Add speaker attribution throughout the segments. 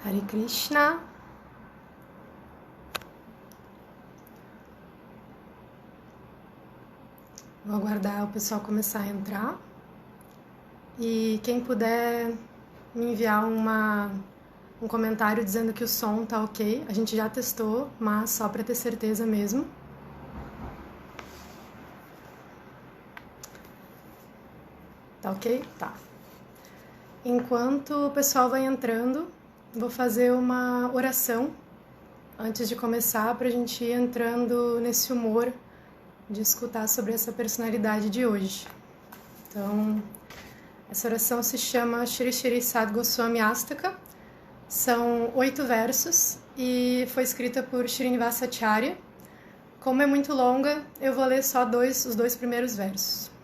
Speaker 1: Hare Krishna. Vou aguardar o pessoal começar a entrar. E quem puder me enviar um comentário dizendo que o som tá ok. A gente já testou, mas só para ter certeza mesmo. Tá ok? Tá. Enquanto o pessoal vai entrando, vou fazer uma oração antes de começar, para a gente ir entrando nesse humor de escutar sobre essa personalidade de hoje. Então, essa oração se chama Shri Shri Sad Goswami Astaka. São 8 versos e foi escrita por Srinivasacharya. Como é muito longa, eu vou ler só os dois primeiros versos.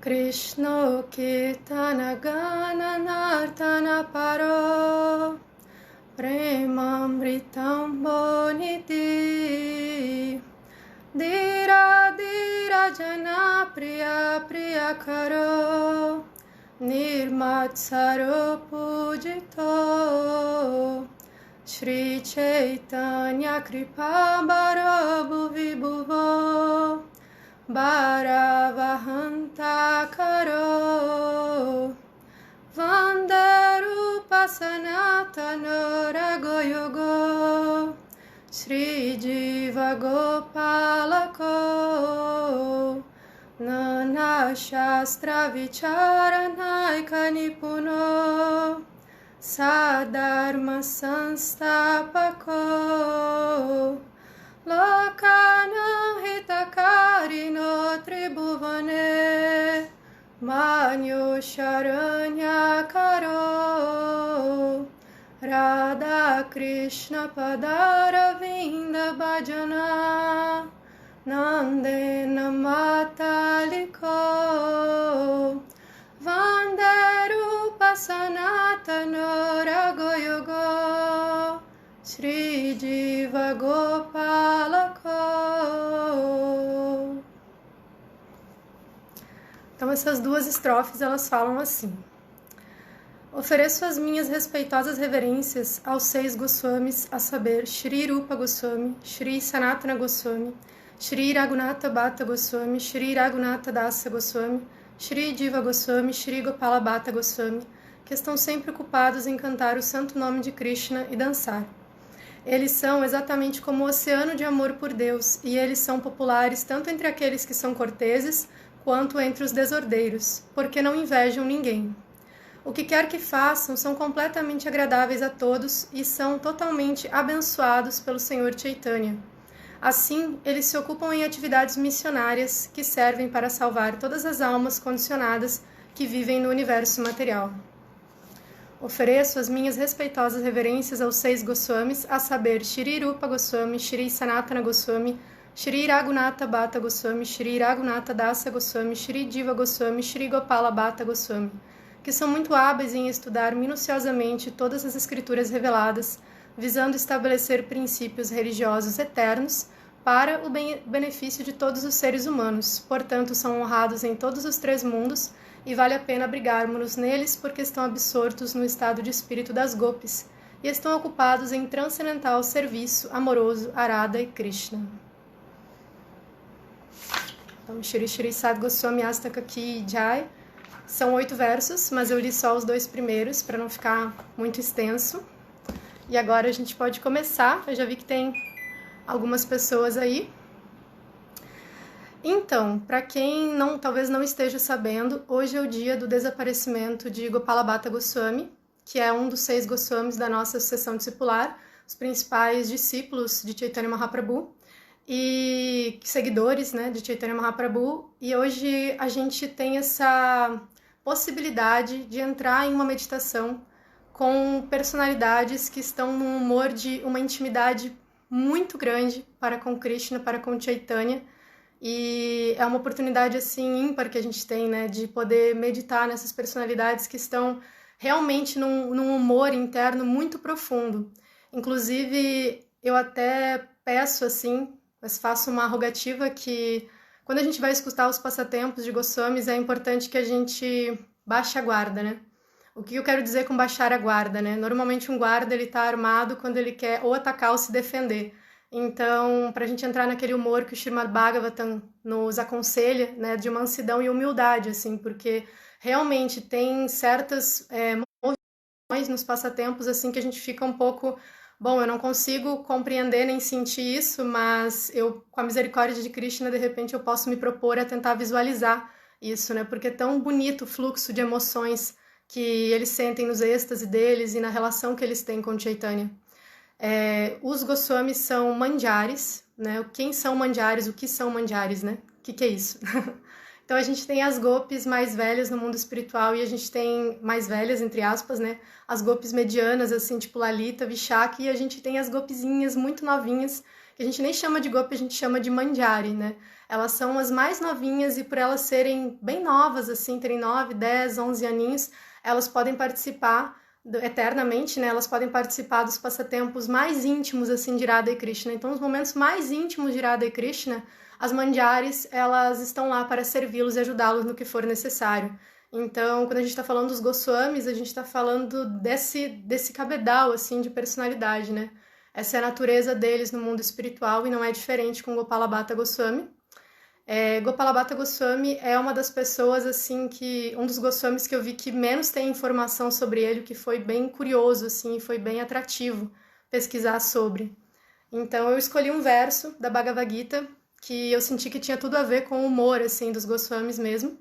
Speaker 1: Krishna Kirtana Gana Nartana Paro Premamritam Boniti Dira Dira Jana Priya Priya Karo Nirmatsaro Pujito Shri Chaitanya Kripa Bharabhu Vibhuvo Bharavahanta Karo Vandarupa Sanatana Ragoyogo Shri Jiva Gopalako Nana Shastra Vicharanaika Nipuno Sadharma Sanstapako Lokana Hitakarino Tribhuvane Manyo Sharanya Karo Radha Krishna Padaravinda Bhajana Nandena Mataliko Vandarupa Sanatana Ragoyogo Shri Jiva Gopalako. Então essas duas estrofes elas falam assim: ofereço as minhas respeitosas reverências aos 6 Goswamis, a saber, Shri Rupa Goswami, Shri Sanatana Goswami, Shri Raghunatha Bhatta Goswami, Shri Raghunatha Dasa Goswami, Shri Jiva Goswami, Shri Gopala Bhatta Goswami, que estão sempre ocupados em cantar o santo nome de Krishna e dançar. Eles são exatamente como o oceano de amor por Deus, e eles são populares tanto entre aqueles que são corteses, quanto entre os desordeiros, porque não invejam ninguém. O que quer que façam são completamente agradáveis a todos e são totalmente abençoados pelo Senhor Chaitanya. Assim, eles se ocupam em atividades missionárias que servem para salvar todas as almas condicionadas que vivem no universo material. Ofereço as minhas respeitosas reverências aos 6 Goswamis, a saber, Shri Rupa Goswami, Shri Sanatana Goswami, Shri Raghunatha Bhatta Goswami, Shri Raghunatha Dasa Goswami, Shri Jiva Goswami, Shri Gopala Bhatta Goswami, que são muito hábeis em estudar minuciosamente todas as escrituras reveladas, visando estabelecer princípios religiosos eternos para o benefício de todos os seres humanos. Portanto, são honrados em todos os 3 mundos e vale a pena abrigarmos-nos neles porque estão absortos no estado de espírito das gopis e estão ocupados em transcendental serviço amoroso a Radha e Krishna. Então, Shri Shri Sad Goswami Astaka Ki Jai. São 8 versos, mas eu li só os 2 primeiros para não ficar muito extenso. E agora a gente pode começar. Eu já vi que tem algumas pessoas aí. Então, para quem talvez não esteja sabendo, hoje é o dia do desaparecimento de Gopala Bhatta Goswami, que é um dos 6 Goswamis da nossa associação discipular, os principais discípulos de Chaitanya Mahaprabhu e seguidores, né, de Chaitanya Mahaprabhu. E hoje a gente tem essa possibilidade de entrar em uma meditação com personalidades que estão num humor de uma intimidade muito grande para com Krishna, para com Chaitanya. E é uma oportunidade assim ímpar que a gente tem, né, de poder meditar nessas personalidades que estão realmente num humor interno muito profundo. Inclusive, eu até peço assim, mas faço uma rogativa que quando a gente vai escutar os passatempos de Goswamis, é importante que a gente baixe a guarda, né? O que eu quero dizer com baixar a guarda, né? Normalmente um guarda, ele tá armado quando ele quer ou atacar ou se defender. Então, para a gente entrar naquele humor que o Srimad Bhagavatam nos aconselha, né, de mansidão e humildade, assim, porque realmente tem certas movimentos nos passatempos, assim, que a gente fica um pouco, bom, eu não consigo compreender nem sentir isso, mas eu, com a misericórdia de Krishna, de repente eu posso me propor a tentar visualizar isso, né, porque é tão bonito o fluxo de emoções que eles sentem nos êxtase deles e na relação que eles têm com Chaitanya. Os Goswamis são manjares, né? Quem são manjares? O que são manjares, né? O que é isso? Então a gente tem as gopis mais velhas no mundo espiritual e a gente tem mais velhas, entre aspas, né? As gopis medianas, assim, tipo Lalita, Vishaka, e a gente tem as gopizinhas muito novinhas, que a gente nem chama de gopi, a gente chama de manjari, né? Elas são as mais novinhas e por elas serem bem novas, assim, terem 9, 10, 11 aninhos, elas podem participar eternamente, né? Elas podem participar dos passatempos mais íntimos, assim, de Radha e Krishna. Então, os momentos mais íntimos de Radha e Krishna, as manjaris, elas estão lá para servi-los e ajudá-los no que for necessário. Então, quando a gente está falando dos Goswamis, a gente está falando desse cabedal, assim, de personalidade, né? Essa é a natureza deles no mundo espiritual e não é diferente com Gopala Bhatta Goswami. Gopala Bhatta Goswami é uma das pessoas, assim, um dos Goswamis que eu vi que menos tem informação sobre ele, que foi bem curioso, assim, foi bem atrativo pesquisar sobre. Então, eu escolhi um verso da Bhagavad Gita que eu senti que tinha tudo a ver com o humor, assim, dos Goswamis mesmo.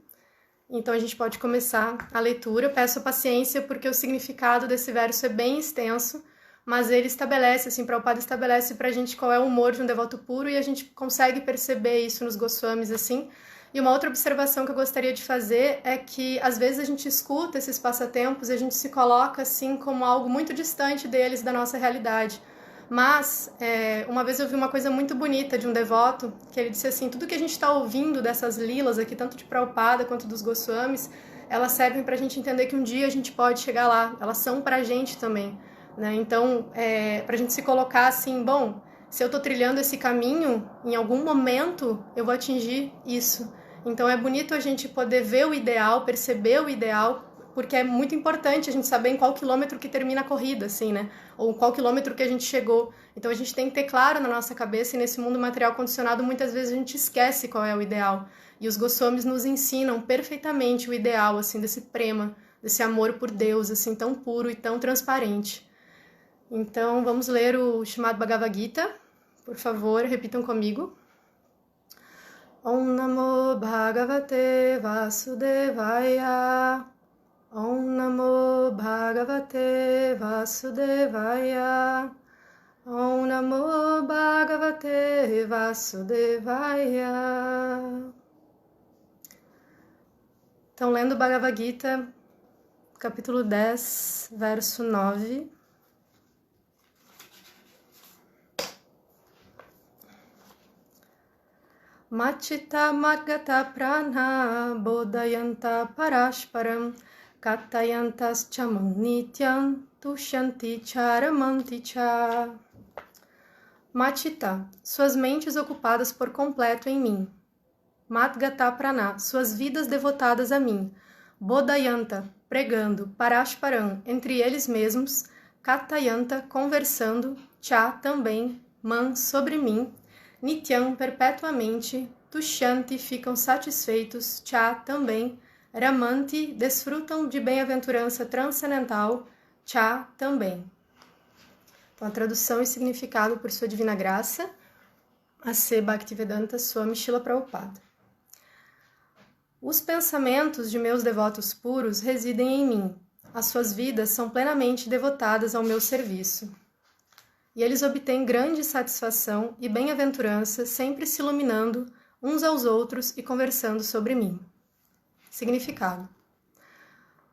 Speaker 1: Então, a gente pode começar a leitura. Peço paciência, porque o significado desse verso é bem extenso, mas ele estabelece, assim, Prabhupada estabelece pra gente qual é o humor de um devoto puro e a gente consegue perceber isso nos Goswamis, assim. E uma outra observação que eu gostaria de fazer é que, às vezes, a gente escuta esses passatempos e a gente se coloca, assim, como algo muito distante deles, da nossa realidade. Mas, uma vez eu vi uma coisa muito bonita de um devoto, que ele disse assim, tudo que a gente está ouvindo dessas lilas aqui, tanto de Prabhupada quanto dos Goswamis, elas servem para a gente entender que um dia a gente pode chegar lá, elas são para a gente também, né? Então, para a gente se colocar assim, bom, se eu estou trilhando esse caminho, em algum momento eu vou atingir isso. Então é bonito a gente poder ver o ideal, perceber o ideal, porque é muito importante a gente saber em qual quilômetro que termina a corrida, assim, né? Ou qual quilômetro que a gente chegou. Então a gente tem que ter claro na nossa cabeça, e nesse mundo material condicionado, muitas vezes a gente esquece qual é o ideal. E os Goswamis nos ensinam perfeitamente o ideal, assim, desse prema, desse amor por Deus, assim, tão puro e tão transparente. Então vamos ler o Srimad Bhagavad Gita. Por favor, repitam comigo. Om Namo Bhagavate Vasudevaya. Om Namo Bhagavate Vasudevaya. Om Namo Bhagavate Vasudevaya. Então, lendo Bhagavad Gita, capítulo 10, verso 9. Machita Margata Prana Bodhayanta Parashparam Katayantas Chamam Nityam Tushanti Charamanti Cha. Machita, suas mentes ocupadas por completo em mim. Madgata Prana, suas vidas devotadas a mim. Bodhayanta, pregando, Parashparam, entre eles mesmos. Katayanta, conversando. Cha, também. Man, sobre mim. Nityam, perpetuamente. Tushanti, ficam satisfeitos. Cha, também. Ramanti, desfrutam de bem-aventurança transcendental. Cha, também. Então, a tradução e significado por sua divina graça. A.C. Bhaktivedanta Swami Srila Prabhupada. Os pensamentos de meus devotos puros residem em mim. As suas vidas são plenamente devotadas ao meu serviço. E eles obtêm grande satisfação e bem-aventurança, sempre se iluminando uns aos outros e conversando sobre mim. Significado.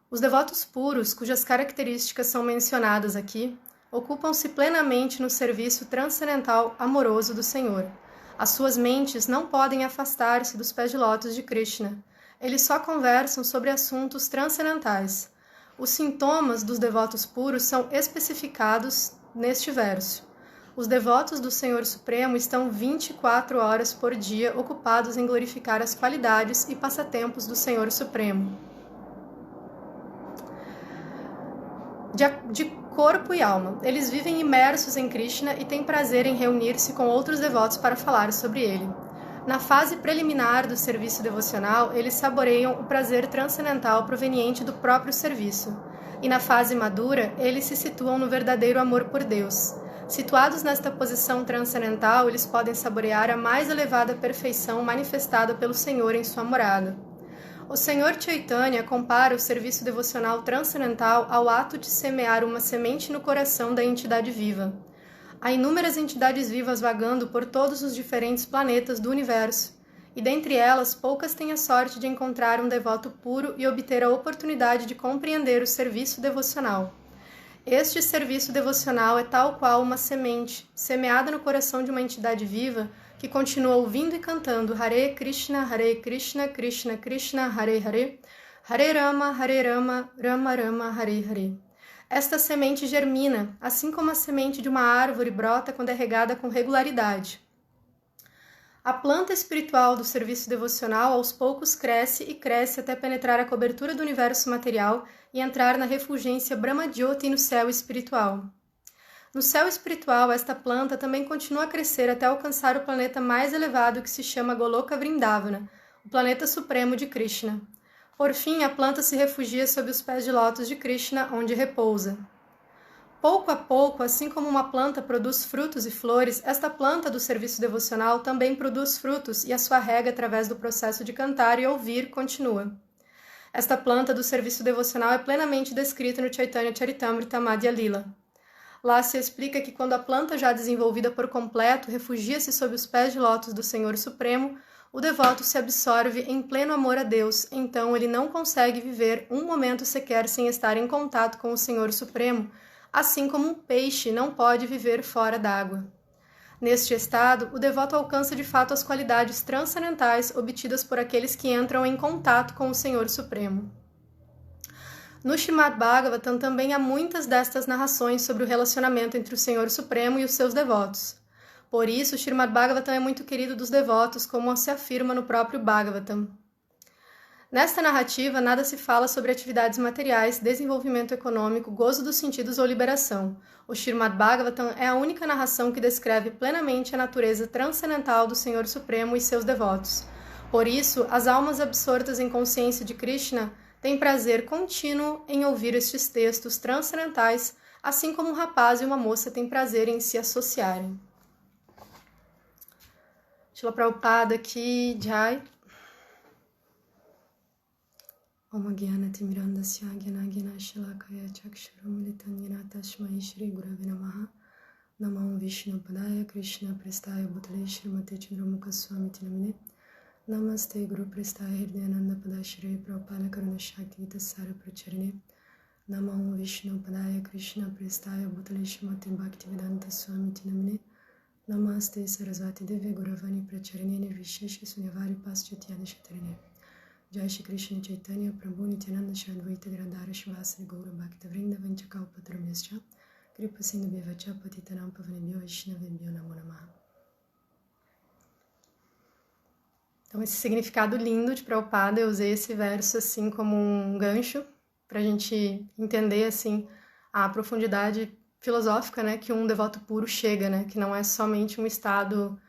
Speaker 1: Os devotos puros, cujas características são mencionadas aqui, ocupam-se plenamente no serviço transcendental amoroso do Senhor. As suas mentes não podem afastar-se dos pés de lótus de Krishna. Eles só conversam sobre assuntos transcendentais. Os sintomas dos devotos puros são especificados neste verso. Os devotos do Senhor Supremo estão 24 horas por dia ocupados em glorificar as qualidades e passatempos do Senhor Supremo. de corpo e alma. Eles vivem imersos em Krishna e têm prazer em reunir-se com outros devotos para falar sobre ele. Na fase preliminar do serviço devocional, eles saboreiam o prazer transcendental proveniente do próprio serviço. E na fase madura, eles se situam no verdadeiro amor por Deus. Situados nesta posição transcendental, eles podem saborear a mais elevada perfeição manifestada pelo Senhor em sua morada. O Senhor Chaitanya compara o serviço devocional transcendental ao ato de semear uma semente no coração da entidade viva. Há inúmeras entidades vivas vagando por todos os diferentes planetas do universo, e dentre elas, poucas têm a sorte de encontrar um devoto puro e obter a oportunidade de compreender o serviço devocional. Este serviço devocional é tal qual uma semente, semeada no coração de uma entidade viva, que continua ouvindo e cantando Hare Krishna, Krishna Krishna, Hare Hare, Hare Rama, Rama Rama, Hare Hare. Esta semente germina, assim como a semente de uma árvore brota quando é regada com regularidade. A planta espiritual do serviço devocional aos poucos cresce e cresce até penetrar a cobertura do universo material e entrar na refulgência Brahma-jyoti no céu espiritual. No céu espiritual, esta planta também continua a crescer até alcançar o planeta mais elevado que se chama Goloka Vrindavana, o planeta supremo de Krishna. Por fim, a planta se refugia sob os pés de lótus de Krishna, onde repousa. Pouco a pouco, assim como uma planta produz frutos e flores, esta planta do serviço devocional também produz frutos e a sua rega através do processo de cantar e ouvir continua. Esta planta do serviço devocional é plenamente descrita no Chaitanya Charitamrita Madhya Lila. Lá se explica que quando a planta já desenvolvida por completo refugia-se sob os pés de lótus do Senhor Supremo, o devoto se absorve em pleno amor a Deus, então ele não consegue viver um momento sequer sem estar em contato com o Senhor Supremo, assim como um peixe não pode viver fora d'água. Neste estado, o devoto alcança de fato as qualidades transcendentais obtidas por aqueles que entram em contato com o Senhor Supremo. No Srimad Bhagavatam também há muitas destas narrações sobre o relacionamento entre o Senhor Supremo e os seus devotos. Por isso, o Srimad Bhagavatam é muito querido dos devotos, como se afirma no próprio Bhagavatam. Nesta narrativa, nada se fala sobre atividades materiais, desenvolvimento econômico, gozo dos sentidos ou liberação. O Srimad Bhagavatam é a única narração que descreve plenamente a natureza transcendental do Senhor Supremo e seus devotos. Por isso, as almas absortas em consciência de Krishna têm prazer contínuo em ouvir estes textos transcendentais, assim como um rapaz e uma moça têm prazer em se associarem. Srila Prabhupada Ki Jai. Om Gyanatimrandasya Gyanagina Shalakaya Chakshuramritanjana Tashmai Shri Gurave Namaha Namam Vishnu Padaya Krishna Prestaya Bhutale Shrimate Chandramukha Swami Tinamine Namaste Guru Prestaya Hridyananda Padashri Prabhupada Karuna Shakti Vitasara Pracharine Namam Vishnu Padaya Krishna Prestaya Bhutale Shrimate Bhaktivedanta Swami Tinamine Namaste Sarasvati Devi Guravani Pracharine Nirvisheshi Sunyavari Paschatya Shatarine Jai Shri Krishna Chaitanya Prabhu Nityananda Shri Advaita Gadadhara Shivasari Gaura Bhakta Vrinda Vanchakalpatarumyascha Kripa Sindhu Bhavacha Patitanam Pavanebhyo Vaishnavebhyo Namo Namaha. Então, esse significado lindo de Prabhupada, eu usei esse verso assim como um gancho para a gente entender assim a profundidade filosófica, né, que um devoto puro chega, né, que não é somente um estado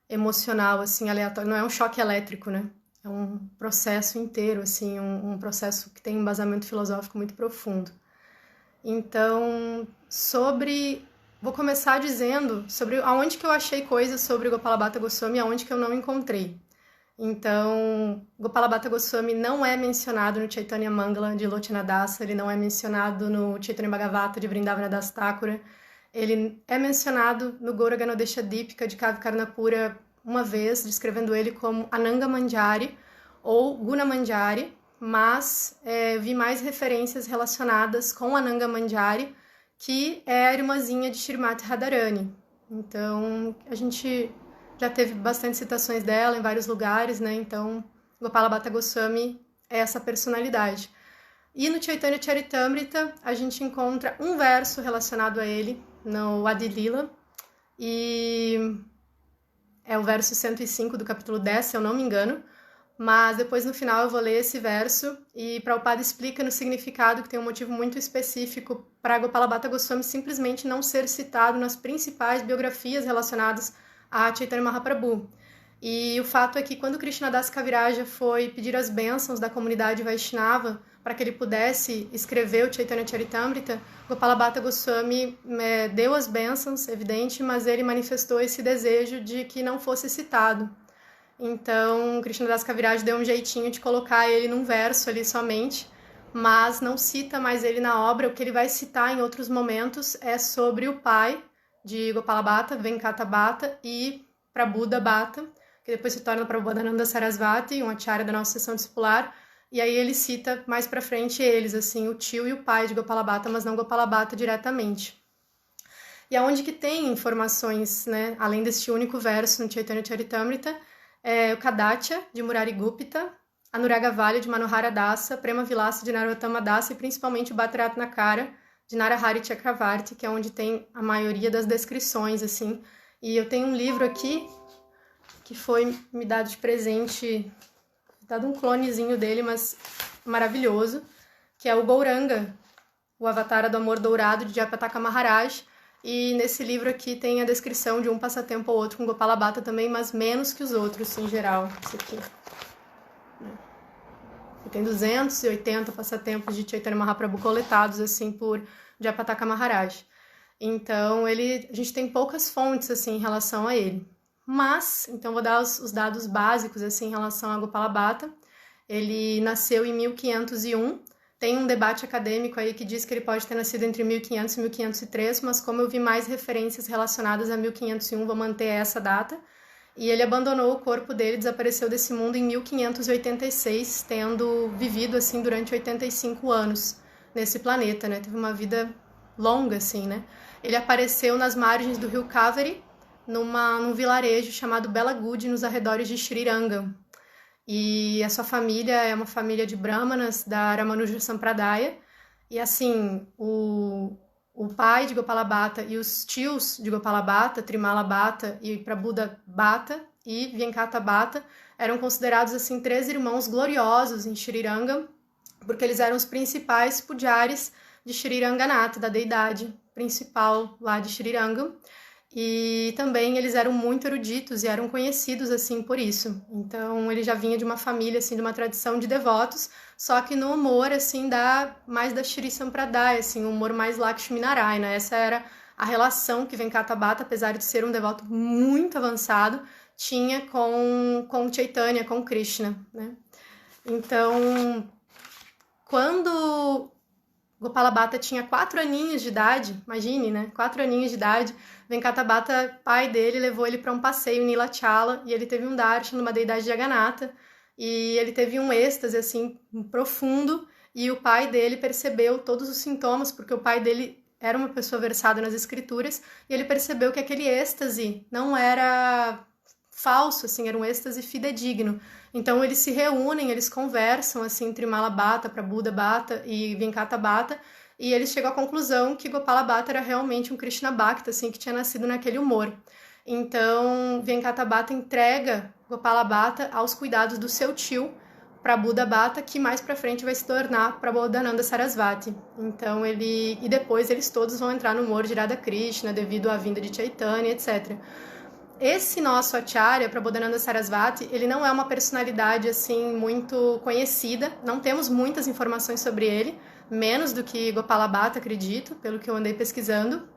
Speaker 1: emocional assim aleatório, não é um choque elétrico, né? É um processo inteiro, assim, um processo que tem um embasamento filosófico muito profundo. Então, vou começar dizendo sobre aonde que eu achei coisas sobre Gopala Bhatta Goswami e aonde que eu não encontrei. Então, Gopala Bhatta Goswami não é mencionado no Chaitanya Mangala de Lochana Dasa, ele não é mencionado no Chaitanya Bhagavata de Vrindavana Das Thakura, ele é mencionado no Gaura Ganodesha Deepika de Kavi Karnapura uma vez, descrevendo ele como Ananga Manjari ou Guna Manjari, mas vi mais referências relacionadas com Ananga Manjari, que é a irmãzinha de Shrimati Radharani. Então, a gente já teve bastante citações dela em vários lugares, né? Então, Gopala Bhatta Goswami é essa personalidade. E no Chaitanya Charitamrita, a gente encontra um verso relacionado a ele, no Adi Lila, e é o verso 105 do capítulo 10, se eu não me engano, mas depois no final eu vou ler esse verso e Prabhupada explica no significado que tem um motivo muito específico para Gopala Bhatta Goswami simplesmente não ser citado nas principais biografias relacionadas a Chaitanya Mahaprabhu. E o fato é que quando Krishnadas Kaviraja foi pedir as bênçãos da comunidade Vaishnava para que ele pudesse escrever o Chaitanya Charitamrita, Gopala Bhatta Goswami deu as bênçãos, evidente, mas ele manifestou esse desejo de que não fosse citado. Então, Krishnadas Kaviraja deu um jeitinho de colocar ele num verso ali somente, mas não cita mais ele na obra. O que ele vai citar em outros momentos é sobre o pai de Gopala Bhatta, Venkata Bhatta, e Prabhuda Bhatta, que depois se torna Prabodhananda Sarasvati, um acharya da nossa sessão discipular, e aí ele cita mais pra frente eles, assim, o tio e o pai de Gopala Bhatta, mas não Gopala Bhatta diretamente. E aonde que tem informações, né, além deste único verso no Chaitanya Charitamrita, o Kadatya, de Murari Gupta, Anuraga Valya, de Manohara Dasa, Prema Vilasa, de Narottama Dasa, e principalmente o Bhattacharya, de Narahari Chakravarti, que é onde tem a maioria das descrições, assim. E eu tenho um livro aqui, que foi me dado de presente, dado um clonezinho dele, mas maravilhoso, que é o Gauranga, o Avatara do Amor Dourado, de Japataka Maharaj. E nesse livro aqui tem a descrição de um passatempo ou outro com Gopala Bhatta também, mas menos que os outros, em geral. Esse aqui. E tem 280 passatempos de Chaitanya Mahaprabhu coletados, assim, por Japataka Maharaj. Então, a gente tem poucas fontes, assim, em relação a ele. Mas, então vou dar os dados básicos, assim, em relação a Gopala Bhatta. Ele nasceu em 1501. Tem um debate acadêmico aí que diz que ele pode ter nascido entre 1500 e 1503, mas como eu vi mais referências relacionadas a 1501, vou manter essa data. E ele abandonou o corpo dele, desapareceu desse mundo em 1586, tendo vivido, assim, durante 85 anos nesse planeta, né? Teve uma vida longa, assim, né? Ele apareceu nas margens do rio Kaveri, num vilarejo chamado Belagudi, nos arredores de Srirangam. E a sua família é uma família de brahmanas da Ramanuja Sampradaya. E assim, o pai de Gopala Bhatta e os tios de Gopala Bhatta, Trimala Bhatta e Prabhuda Bhatta e Venkata Bhatta, eram considerados assim 3 irmãos gloriosos em Srirangam, porque eles eram os principais pujaris de Sriranganatha, da deidade principal lá de Srirangam. E também eles eram muito eruditos e eram conhecidos, assim, por isso. Então, ele já vinha de uma família, assim, de uma tradição de devotos, só que no humor, assim, mais da Shri Sampradaya, assim, um humor mais Lakshminarayana. Essa era a relação que Venkata Bhatta, apesar de ser um devoto muito avançado, tinha com Chaitanya, com Krishna, né? Então, quando Gopala Bhatta tinha 4 aninhos de idade, imagine, né? 4 aninhos de idade, Venkata Bhatta, pai dele, levou ele para um passeio em Nilachala e ele teve um darshan numa deidade de Jagannatha e ele teve um êxtase, assim, profundo, e o pai dele percebeu todos os sintomas, porque o pai dele era uma pessoa versada nas escrituras, e ele percebeu que aquele êxtase não era falso, assim, era um êxtase fidedigno. Então eles se reúnem, eles conversam, assim, entre Mala Bhatta, Prabhuda Bhatta e Venkata Bhatta, e eles chegam à conclusão que Gopala Bhatta era realmente um Krishna Bhakta, assim, que tinha nascido naquele humor. Então, Venkata Bhatta entrega Gopala Bhatta aos cuidados do seu tio, Prabhuda Bhatta, que mais pra frente vai se tornar Prabodhananda Sarasvati. Então, e depois eles todos vão entrar no humor de Radha Krishna, devido à vinda de Chaitanya, etc. Esse nosso acharya, Prabodhananda Sarasvati, ele não é uma personalidade, assim, muito conhecida, não temos muitas informações sobre ele, menos do que Gopala Bhatta, acredito, pelo que eu andei pesquisando.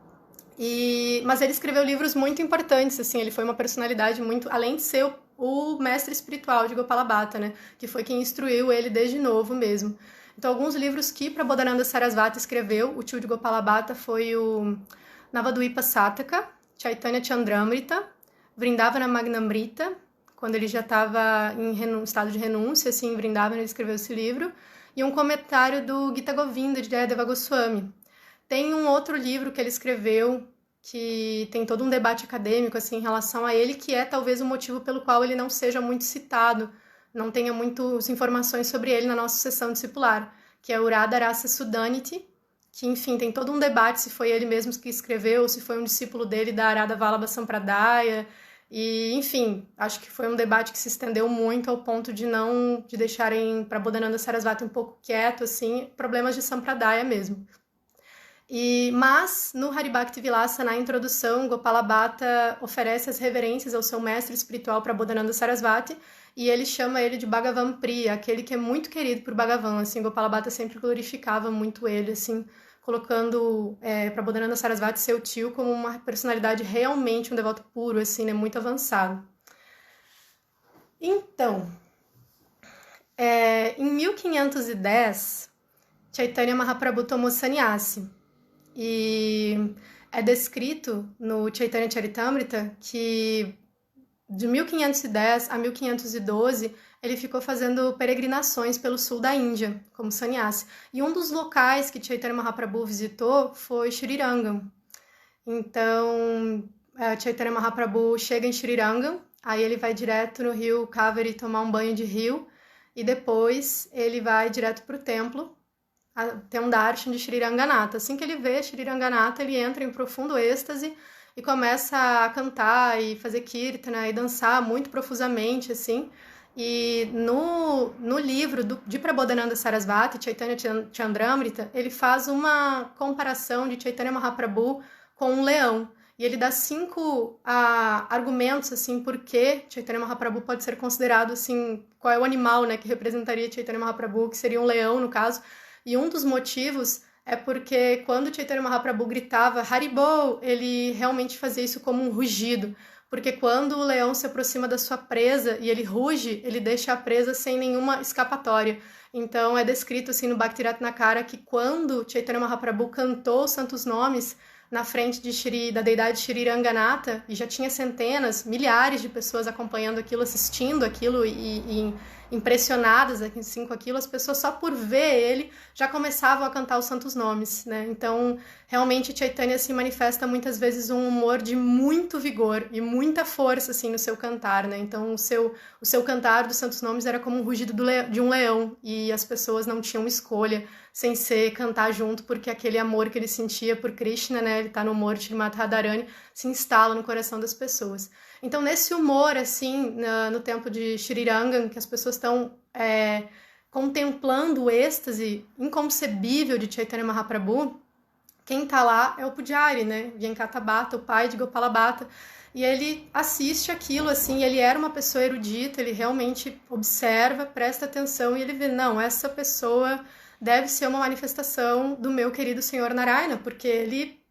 Speaker 1: Mas ele escreveu livros muito importantes, assim, ele foi uma personalidade muito, além de ser o mestre espiritual de Gopala Bhatta, né, que foi quem instruiu ele desde novo mesmo. Então, alguns livros que Prabodhananda Sarasvati escreveu, o tio de Gopala Bhatta foi o Navadvipa Sataka, Chaitanya Chandramrita, Vrindavana Magnamrita, quando ele já estava em estado de renúncia, assim, em Vrindavana ele escreveu esse livro, e um comentário do Gita Govinda, de Jayadeva Goswami. Tem um outro livro que ele escreveu, que tem todo um debate acadêmico, assim, em relação a ele, que é talvez o motivo pelo qual ele não seja muito citado, não tenha muitas informações sobre ele na nossa sessão discipular, que é o Radha Rasa Sudaniti, que, enfim, tem todo um debate se foi ele mesmo que escreveu, se foi um discípulo dele da Radha Vallabha Sampradaya, E, enfim, acho que foi um debate que se estendeu muito ao ponto de deixarem Prabodhananda Sarasvati um pouco quieto, assim, problemas de Sampradaya mesmo. Mas, no Haribhakti Vilasa, na introdução, Gopala Bhatta oferece as reverências ao seu mestre espiritual Prabodhananda Sarasvati, e ele chama ele de Bhagavan Priya, aquele que é muito querido por Bhagavan, assim, Gopala Bhatta sempre glorificava muito ele, assim, colocando Prabodhananda Sarasvati, seu tio, como uma personalidade realmente um devoto puro, assim, né, muito avançado. Então, em 1510, Chaitanya Mahaprabhu tomou sannyasi, e é descrito no Chaitanya Charitamrita que de 1510 a 1512 ele ficou fazendo peregrinações pelo sul da Índia, como sannyasi. E um dos locais que Chaitanya Mahaprabhu visitou foi Srirangam. Então, Chaitanya Mahaprabhu chega em Srirangam, aí ele vai direto no rio Kaveri tomar um banho de rio, e depois ele vai direto para o templo, tem um darshan de Shri Ranganatha. Assim que ele vê Shri Ranganatha, ele entra em profundo êxtase e começa a cantar e fazer kirtana e dançar muito profusamente, assim. E no livro de Prabodhananda Sarasvati, Chaitanya Chandramrita, ele faz uma comparação de Chaitanya Mahaprabhu com um leão. E ele dá 5 argumentos, assim, por que Chaitanya Mahaprabhu pode ser considerado, assim, qual é o animal, né, que representaria Chaitanya Mahaprabhu, que seria um leão, no caso. E um dos motivos é porque quando Chaitanya Mahaprabhu gritava Haribol, ele realmente fazia isso como um rugido. Porque quando o leão se aproxima da sua presa e ele ruge, ele deixa a presa sem nenhuma escapatória. Então é descrito assim no Bhakti-Ratnakara que quando Chaitanya Mahaprabhu cantou os santos nomes na frente da deidade Shri Ranganatha, e já tinha centenas, milhares de pessoas acompanhando aquilo, assistindo aquilo e impressionadas assim, com aquilo, as pessoas só por ver ele já começavam a cantar os santos nomes, né? Então, realmente, Chaitanya se manifesta muitas vezes um humor de muito vigor e muita força, assim, no seu cantar, né? Então, o seu cantar dos santos nomes era como um rugido de um leão, e as pessoas não tinham escolha sem ser cantar junto, porque aquele amor que ele sentia por Krishna, né? Ele tá no humor de Srimati Radharani, se instala no coração das pessoas. Então, nesse humor, assim, no tempo de Srirangam, que as pessoas estão contemplando o êxtase inconcebível de Chaitanya Mahaprabhu, quem tá lá é o Pujari, né? Venkata Bhatta, o pai de Gopala Bhatta. E ele assiste aquilo, assim, ele era uma pessoa erudita, ele realmente observa, presta atenção, e ele vê, não, essa pessoa deve ser uma manifestação do meu querido Senhor Narayana, porque ele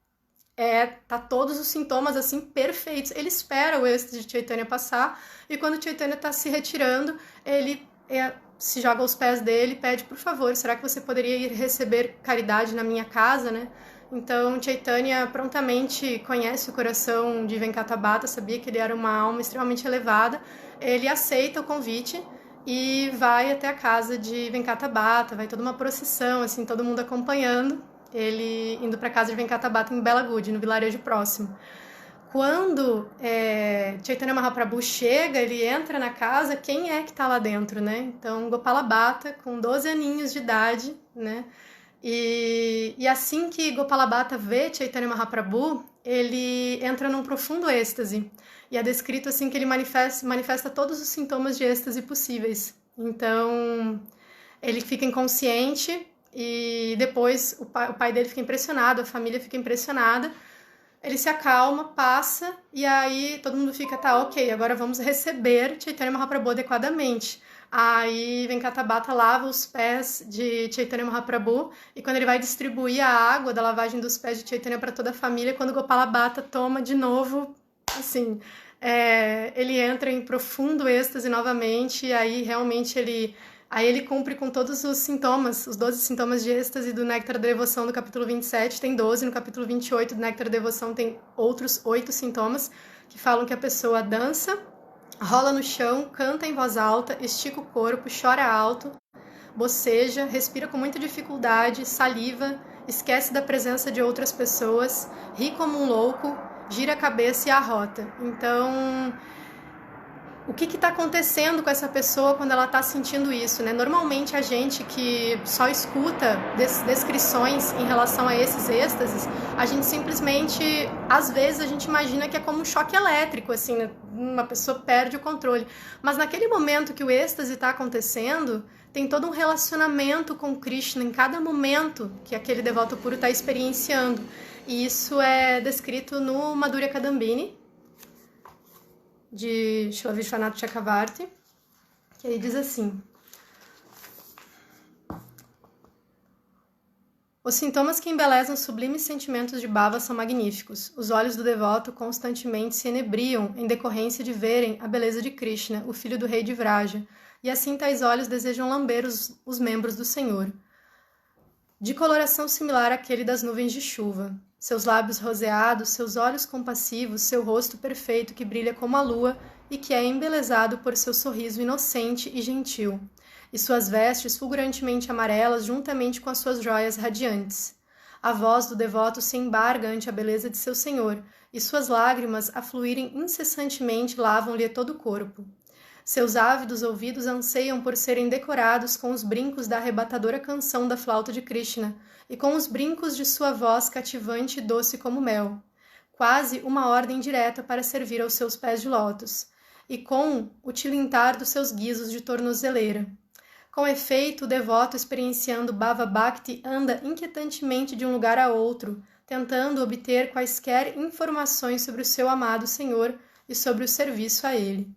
Speaker 1: tá todos os sintomas assim perfeitos. Ele espera o êxtase de Chaitanya passar, e quando Chaitanya está se retirando, ele se joga aos pés dele e pede, por favor, será que você poderia ir receber caridade na minha casa, né? Então Chaitanya prontamente conhece o coração de Venkata Bhatta, sabia que ele era uma alma extremamente elevada, ele aceita o convite e vai até a casa de Venkata Bhatta, vai toda uma procissão, assim, todo mundo acompanhando, ele indo para a casa de Venkata Bhatta em Belagudi, no vilarejo próximo. Quando Chaitanya Mahaprabhu chega, ele entra na casa, quem é que está lá dentro, né? Então, Gopala Bhatta, com 12 aninhos de idade, né? E assim que Gopala Bhatta vê Chaitanya Mahaprabhu, ele entra num profundo êxtase. E é descrito assim que ele manifesta todos os sintomas de êxtase possíveis. Então, ele fica inconsciente e depois o pai dele fica impressionado, a família fica impressionada. Ele se acalma, passa, e aí todo mundo fica, tá, ok, agora vamos receber Chaitanya Mahaprabhu adequadamente. Aí Venkata Bhatta lava os pés de Chaitanya Mahaprabhu, e quando ele vai distribuir a água da lavagem dos pés de Chaitanya para toda a família, quando Gopala Bhatta toma de novo, assim, ele entra em profundo êxtase novamente, e aí realmente ele cumpre com todos os sintomas, os 12 sintomas de êxtase do Néctar da Devoção do capítulo 27, tem 12, no capítulo 28 do Néctar da Devoção tem outros 8 sintomas, que falam que a pessoa dança, rola no chão, canta em voz alta, estica o corpo, chora alto, boceja, respira com muita dificuldade, saliva, esquece da presença de outras pessoas, ri como um louco, gira a cabeça e arrota. Então, o que está acontecendo com essa pessoa quando ela está sentindo isso, né? Normalmente a gente que só escuta descrições em relação a esses êxtases, a gente simplesmente, às vezes a gente imagina que é como um choque elétrico, assim, né? Uma pessoa perde o controle. Mas naquele momento que o êxtase está acontecendo, tem todo um relacionamento com Krishna em cada momento que aquele devoto puro está experienciando. E isso é descrito no Madhurya Kadambini, de Srila Vishwanath Chakravarti, que ele diz assim: os sintomas que embelezam sublimes sentimentos de bhava são magníficos. Os olhos do devoto constantemente se enebriam em decorrência de verem a beleza de Krishna, o filho do rei de Vraja, e assim tais olhos desejam lamber os membros do Senhor. De coloração similar àquele das nuvens de chuva. Seus lábios roseados, seus olhos compassivos, seu rosto perfeito que brilha como a lua e que é embelezado por seu sorriso inocente e gentil, e suas vestes fulgurantemente amarelas juntamente com as suas joias radiantes. A voz do devoto se embarga ante a beleza de seu senhor, e suas lágrimas, a fluírem incessantemente, lavam-lhe todo o corpo. Seus ávidos ouvidos anseiam por serem decorados com os brincos da arrebatadora canção da flauta de Krishna e com os brincos de sua voz cativante e doce como mel, quase uma ordem direta para servir aos seus pés de lótus, e com o tilintar dos seus guizos de tornozeleira. Com efeito, o devoto experienciando Bhava Bhakti anda inquietantemente de um lugar a outro, tentando obter quaisquer informações sobre o seu amado Senhor e sobre o serviço a ele.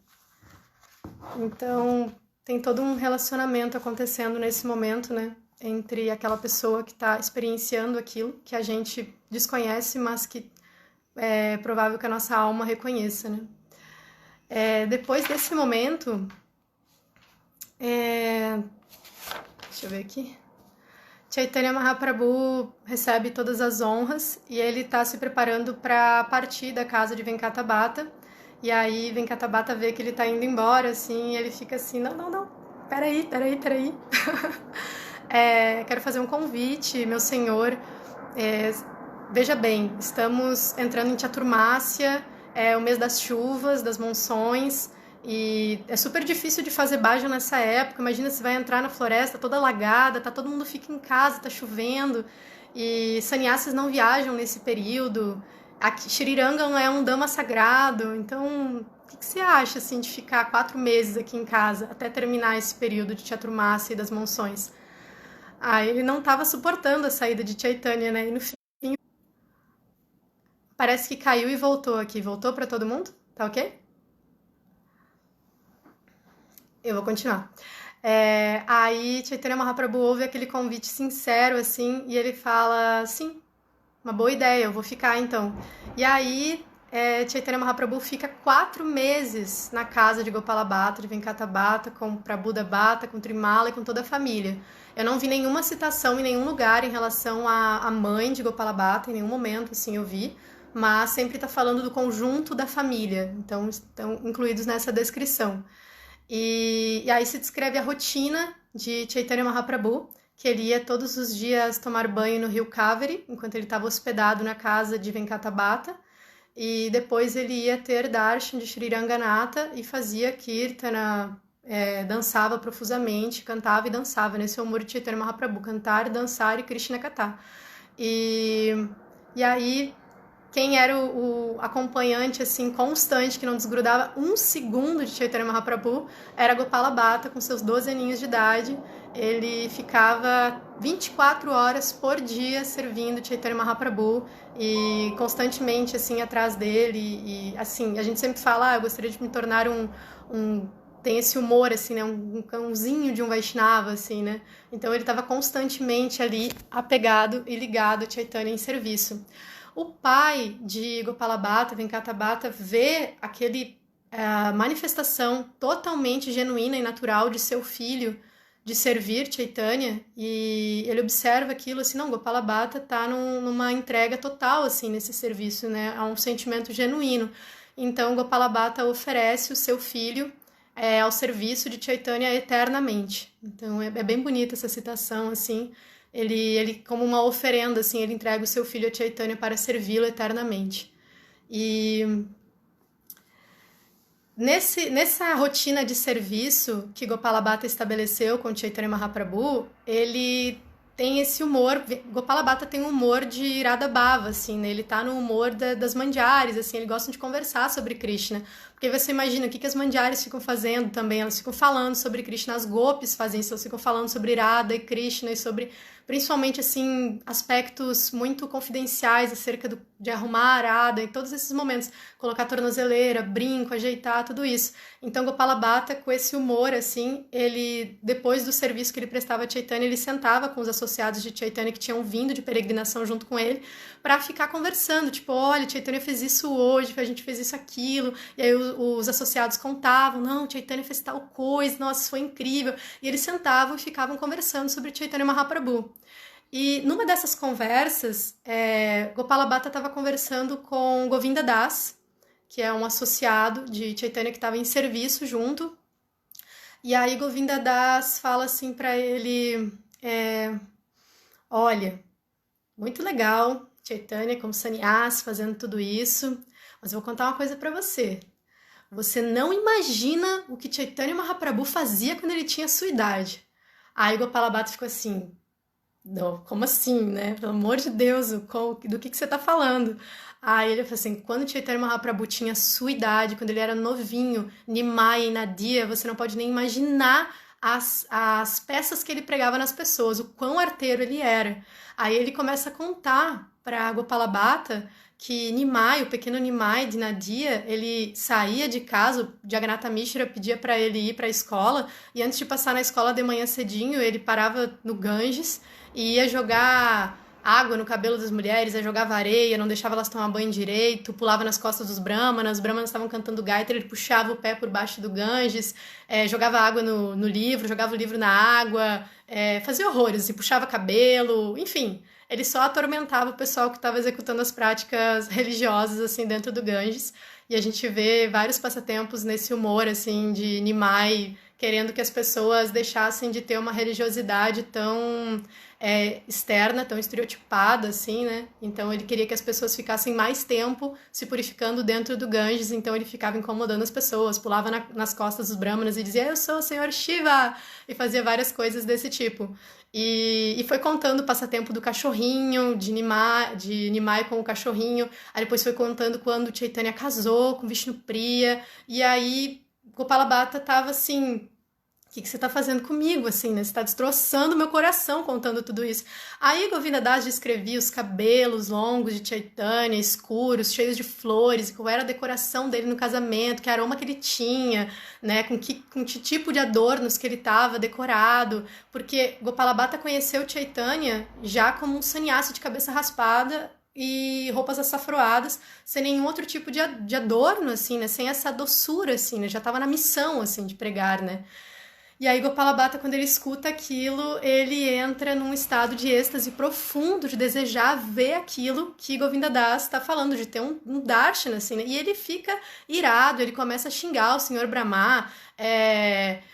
Speaker 1: Então, tem todo um relacionamento acontecendo nesse momento, né? Entre aquela pessoa que está experienciando aquilo que a gente desconhece, mas que é provável que a nossa alma reconheça, né? Depois desse momento, deixa eu ver aqui. Chaitanya Mahaprabhu recebe todas as honras e ele está se preparando para partir da casa de Venkatabhata. E aí Venkatabhata vê que ele tá indo embora, assim, e ele fica assim, não, peraí. Quero fazer um convite, meu senhor. Veja bem, estamos entrando em Chaturmasya, é o mês das chuvas, das monções, e é super difícil de fazer bhajan nessa época. Imagina, você vai entrar na floresta toda alagada, todo mundo fica em casa, tá chovendo, e sannyasis não viajam nesse período. Aqui, Shrirangam é um dama sagrado, então o que você acha assim, de ficar 4 meses aqui em casa até terminar esse período de Chaturmasya e das monções? Ele não estava suportando a saída de Chaitanya, né? E no fim, parece que caiu e voltou aqui. Voltou para todo mundo? Tá ok? Eu vou continuar. Aí Chaitanya Mahaprabhu ouve aquele convite sincero, assim, e ele fala, sim, uma boa ideia, eu vou ficar então. E aí, Chaitanya Mahaprabhu fica 4 meses na casa de Gopala Bhatta, de Venkatabhata, com Prabhuda Bhatta, com Trimala e com toda a família. Eu não vi nenhuma citação em nenhum lugar em relação à mãe de Gopala Bhatta, em nenhum momento, assim, eu vi, mas sempre está falando do conjunto da família, então estão incluídos nessa descrição. E aí se descreve a rotina de Chaitanya Mahaprabhu, que ele ia todos os dias tomar banho no rio Kaveri, enquanto ele estava hospedado na casa de Venkatabhata, e depois ele ia ter darshan de Shri Ranganatha e fazia kirtana, dançava profusamente, cantava e dançava, nesse humor de Chaitanya Mahaprabhu, cantar, dançar e Krishna Katha. E aí, quem era o acompanhante assim constante, que não desgrudava um segundo de Chaitanya Mahaprabhu, era Gopala Bhatta, com seus 12 aninhos de idade. Ele ficava 24 horas por dia servindo Chaitanya Mahaprabhu e constantemente assim atrás dele. E assim, a gente sempre fala, eu gostaria de me tornar tem esse humor, assim, né? Um cãozinho de um Vaishnava, assim, né? Então ele estava constantemente ali apegado e ligado a Chaitanya em serviço. O pai de Gopala Bhatta, Venkatabhata, vê aquele manifestação totalmente genuína e natural de seu filho de servir Chaitanya, e ele observa aquilo assim, não, Gopala Bhatta está numa entrega total assim nesse serviço, né? Há um sentimento genuíno. Então Gopala Bhatta oferece o seu filho ao serviço de Chaitanya eternamente. Então é bem bonita essa citação, assim. Ele, como uma oferenda, assim, ele entrega o seu filho a Chaitanya para servi-lo eternamente. E Nessa rotina de serviço que Gopala Bhatta estabeleceu com Chaitanya Mahaprabhu, ele tem esse humor. Gopala Bhatta tem um humor de Radha Bhava, assim, né? Ele tá no humor das mandiares, assim, ele gosta de conversar sobre Krishna. Porque você imagina o que as mandiares ficam fazendo também, elas ficam falando sobre Krishna, as gopis fazem isso, elas ficam falando sobre Radha e Krishna e sobre, principalmente, assim, aspectos muito confidenciais acerca de arrumar a Radha em todos esses momentos, colocar tornozeleira, brinco, ajeitar, tudo isso. Então, Gopala Bhatta, com esse humor, assim, ele, depois do serviço que ele prestava a Chaitanya, ele sentava com os associados de Chaitanya que tinham vindo de peregrinação junto com ele, para ficar conversando, tipo, olha, Chaitanya fez isso hoje, a gente fez isso, aquilo, e aí os associados contavam, não, Chaitanya fez tal coisa, nossa, isso foi incrível, e eles sentavam e ficavam conversando sobre Chaitanya Mahaprabhu. E numa dessas conversas, Gopala Bhatta estava conversando com Govinda Das, que é um associado de Chaitanya que estava em serviço junto. E aí Govinda Das fala assim para ele, olha, muito legal, Chaitanya como sannyasi fazendo tudo isso, mas eu vou contar uma coisa para você. Você não imagina o que Chaitanya Mahaprabhu fazia quando ele tinha a sua idade. Aí Gopala Bhatta ficou assim, não, como assim, né? Pelo amor de Deus, do que você tá falando? Aí ele falou assim, quando Chaitanya Mahaprabhu tinha sua idade, quando ele era novinho, Nimai e Nadia, você não pode nem imaginar as peças que ele pregava nas pessoas, o quão arteiro ele era. Aí ele começa a contar para Gopala Bhatta que Nimai, o pequeno Nimai de Nadia, ele saía de casa, o Jagannatha Mishra pedia para ele ir para a escola, e antes de passar na escola de manhã cedinho, ele parava no Ganges e ia jogar água no cabelo das mulheres, aí jogava areia, não deixava elas tomar banho direito, pulava nas costas dos brahmanas, os brahmanas estavam cantando gaita, ele puxava o pé por baixo do Ganges, jogava água no livro, jogava o livro na água, fazia horrores, assim, puxava cabelo, enfim, ele só atormentava o pessoal que estava executando as práticas religiosas, assim, dentro do Ganges, e a gente vê vários passatempos nesse humor, assim, de Nimai, querendo que as pessoas deixassem de ter uma religiosidade tão externa, tão estereotipada, assim, né? Então ele queria que as pessoas ficassem mais tempo se purificando dentro do Ganges, então ele ficava incomodando as pessoas, pulava nas costas dos brahmanas e dizia, eu sou o senhor Shiva, e fazia várias coisas desse tipo. E foi contando o passatempo do cachorrinho, de Nimai com o cachorrinho, aí depois foi contando quando Chaitanya casou com Vishnu Priya, e aí Gopala Bhatta tava assim, o que você tá fazendo comigo, assim, né? Você tá destroçando meu coração contando tudo isso. Aí Govinda Das descrevia os cabelos longos de Chaitanya, escuros, cheios de flores, qual era a decoração dele no casamento, que aroma que ele tinha, né? Com que tipo de adornos que ele tava decorado. Porque Gopala Bhatta conheceu Chaitanya já como um sannyasi de cabeça raspada e roupas açafroadas, sem nenhum outro tipo de adorno, assim, né? Sem essa doçura, assim, né? Já tava na missão, assim, de pregar, né? E aí Gopala Bhatta, quando ele escuta aquilo, ele entra num estado de êxtase profundo, de desejar ver aquilo que Govinda Das está falando, de ter um darshana, assim, né? E ele fica irado, ele começa a xingar o Senhor Brahma.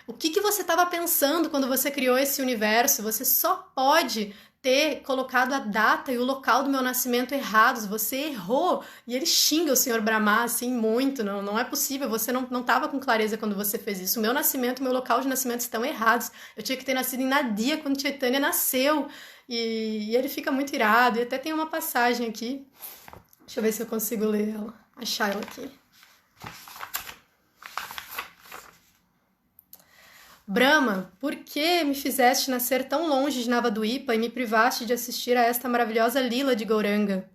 Speaker 1: O que você estava pensando quando você criou esse universo? Você só pode ter colocado a data e o local do meu nascimento errados, você errou, e ele xinga o Senhor Brahma, assim, muito, não é possível, você não estava com clareza quando você fez isso, o meu nascimento, o meu local de nascimento estão errados, eu tinha que ter nascido em Nadia quando Chaitanya nasceu, e ele fica muito irado, e até tem uma passagem aqui, deixa eu ver se eu consigo ler ela, achar ela aqui. Brahma, por que me fizeste nascer tão longe de Navaduipa e me privaste de assistir a esta maravilhosa lila de Gauranga?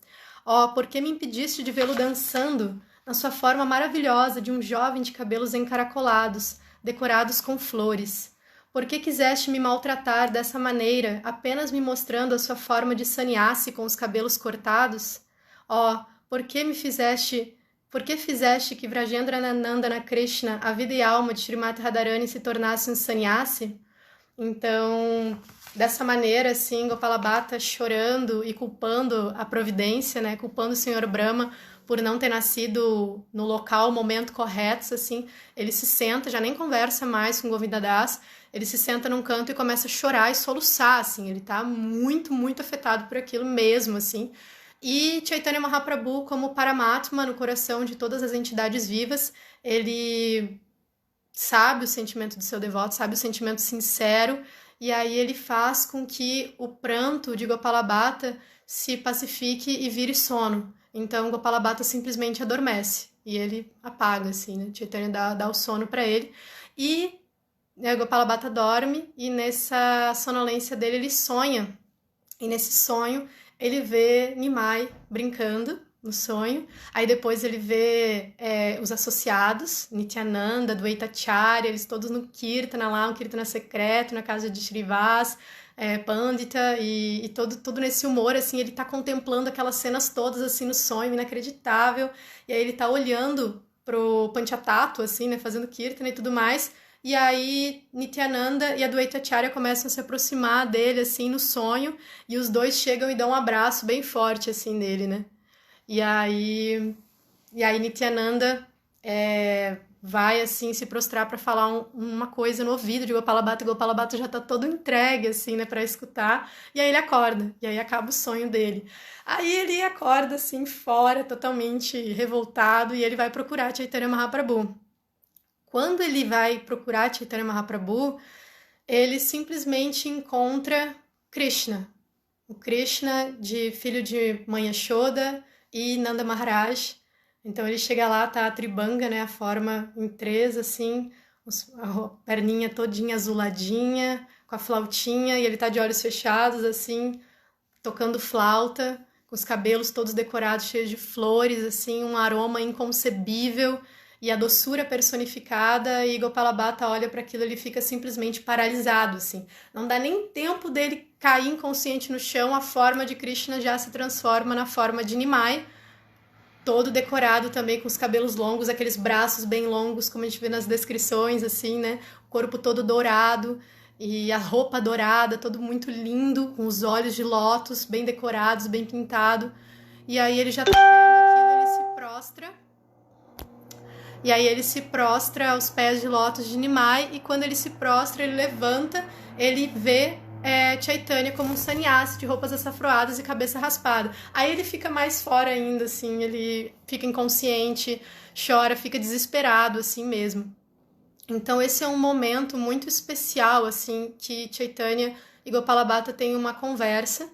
Speaker 1: Oh, por que me impediste de vê-lo dançando na sua forma maravilhosa de um jovem de cabelos encaracolados, decorados com flores? Por que quiseste me maltratar dessa maneira, apenas me mostrando a sua forma de sannyasi com os cabelos cortados? Oh, por que fizeste que Vrajendra Nandana Krishna, a vida e alma de Srimati Radharani, se tornasse um sannyasi? Então, dessa maneira, assim, Gopala Bhatta chorando e culpando a providência, né? Culpando o Senhor Brahma por não ter nascido no local, momento correto, assim. Ele se senta, já nem conversa mais com Govinda Das, ele se senta num canto e começa a chorar e soluçar, assim. Ele tá muito, muito afetado por aquilo mesmo, assim. E Chaitanya Mahaprabhu, como Paramatma no coração de todas as entidades vivas, ele sabe o sentimento do seu devoto, sabe o sentimento sincero, e aí ele faz com que o pranto de Gopala Bhatta se pacifique e vire sono. Então Gopala Bhatta simplesmente adormece e ele apaga, assim, né? Chaitanya dá o sono para ele. E Gopala Bhatta dorme e nessa sonolência dele ele sonha. E nesse sonho ele vê Nimai brincando no sonho, aí depois ele vê os associados, Nityananda, Dvaitacharya, eles todos no Kirtana lá, um Kirtana secreto na casa de Shrivas, Pandita, e todo nesse humor, assim, ele tá contemplando aquelas cenas todas, assim, no sonho, inacreditável, e aí ele tá olhando pro Panchatattva, assim, né, fazendo Kirtana e tudo mais, e aí Nityananda e a Dvaitacharya começam a se aproximar dele, assim, no sonho, e os dois chegam e dão um abraço bem forte, assim, nele, né. E aí Nityananda vai assim se prostrar para falar uma coisa no ouvido de Gopala Bhatta, e Gopala Bhatta já tá todo entregue assim, né, para escutar. E aí ele acorda, e aí acaba o sonho dele. Aí ele acorda assim fora, totalmente revoltado, e ele vai procurar Chaitanya Mahaprabhu. Quando ele vai procurar Chaitanya Mahaprabhu, ele simplesmente encontra Krishna. O Krishna, filho de mãe Yashoda, e Nanda Maharaj. Então ele chega lá, tá a tribanga, né, a forma em três, assim, a perninha todinha azuladinha, com a flautinha, e ele tá de olhos fechados, assim, tocando flauta, com os cabelos todos decorados, cheios de flores, assim, um aroma inconcebível, e a doçura personificada, e Gopala Bhatta olha para aquilo, ele fica simplesmente paralisado, assim. Não dá nem tempo dele cair inconsciente no chão, a forma de Krishna já se transforma na forma de Nimai, todo decorado também com os cabelos longos, aqueles braços bem longos, como a gente vê nas descrições, assim, né? O corpo todo dourado e a roupa dourada, todo muito lindo, com os olhos de lótus bem decorados, bem pintado. E aí ele já tá vendo aquilo, ele se prostra. E aí ele se prostra aos pés de lótus de Nimai, e quando ele se prostra, ele levanta, ele vê Chaitanya como um sannyasi de roupas açafroadas e cabeça raspada. Aí ele fica mais fora ainda, assim, ele fica inconsciente, chora, fica desesperado, assim mesmo. Então esse é um momento muito especial, assim, que Chaitanya e Gopala Bhatta têm uma conversa,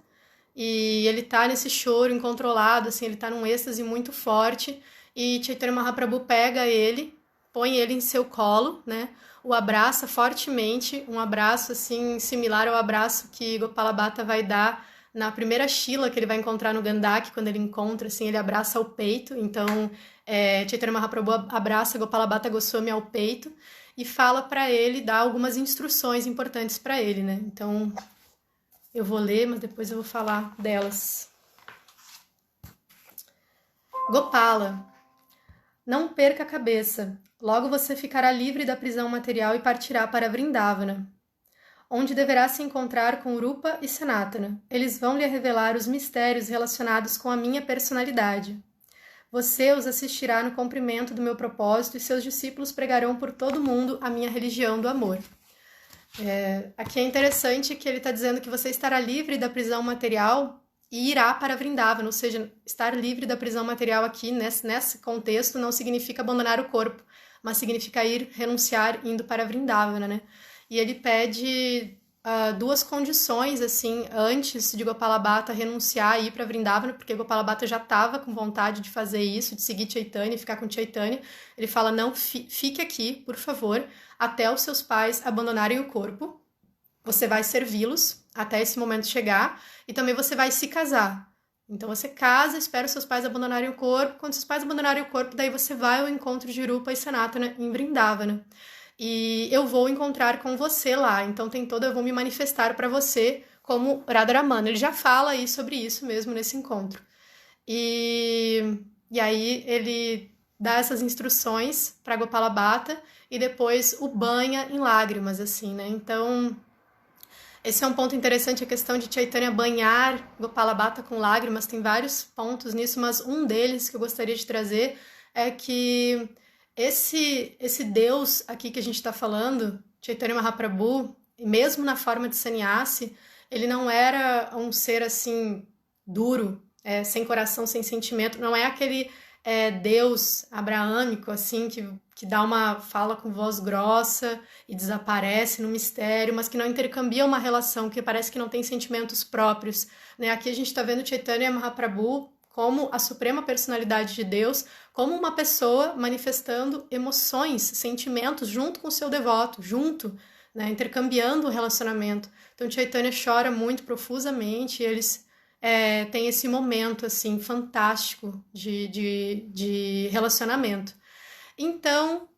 Speaker 1: e ele tá nesse choro incontrolado, assim, ele tá num êxtase muito forte, e Chaitanya Mahaprabhu pega ele, põe ele em seu colo, né, o abraça fortemente, um abraço assim similar ao abraço que Gopala Bhatta vai dar na primeira Shila que ele vai encontrar no Gandaki, quando ele encontra, assim, ele abraça ao peito, então Chaitanya Mahaprabhu abraça Gopala Bhatta Goswami ao peito e fala para ele, dá algumas instruções importantes para ele, né, então eu vou ler, mas depois eu vou falar delas. Gopala, não perca a cabeça. Logo você ficará livre da prisão material e partirá para Vrindavana, onde deverá se encontrar com Rupa e Sanatana. Eles vão lhe revelar os mistérios relacionados com a minha personalidade. Você os assistirá no cumprimento do meu propósito e seus discípulos pregarão por todo o mundo a minha religião do amor. Aqui é interessante que ele está dizendo que você estará livre da prisão material e irá para Vrindavana, ou seja, estar livre da prisão material aqui, nesse contexto, não significa abandonar o corpo, mas significa renunciar, indo para Vrindavana, né? E ele pede duas condições, assim, antes de Gopala Bhatta renunciar e ir para Vrindavana, porque Gopala Bhatta já estava com vontade de fazer isso, de seguir Chaitanya, ficar com Chaitanya. Ele fala, não, fique aqui, por favor, até os seus pais abandonarem o corpo. Você vai servi-los até esse momento chegar, e também você vai se casar. Então você casa, espera os seus pais abandonarem o corpo, quando seus pais abandonarem o corpo, daí você vai ao encontro de Rupa e Sanatana em Vrindavana. E eu vou encontrar com você lá, então eu vou me manifestar para você como Radharamana. Ele já fala aí sobre isso mesmo nesse encontro. E aí ele dá essas instruções para Gopala Bhatta e depois o banha em lágrimas, assim, né? Então esse é um ponto interessante, a questão de Chaitanya banhar Gopala Bhatta com lágrimas, tem vários pontos nisso, mas um deles que eu gostaria de trazer é que esse Deus aqui que a gente está falando, Chaitanya Mahaprabhu, mesmo na forma de sannyasi, ele não era um ser assim duro, sem coração, sem sentimento, não é aquele Deus abraâmico, assim, que dá uma fala com voz grossa e desaparece no mistério, mas que não intercambia uma relação, que parece que não tem sentimentos próprios, né? Aqui a gente está vendo Chaitanya Mahaprabhu como a suprema personalidade de Deus, como uma pessoa manifestando emoções, sentimentos junto com o seu devoto, junto, né? Intercambiando o relacionamento. Então Chaitanya chora muito profusamente e eles têm esse momento assim fantástico de relacionamento. Então,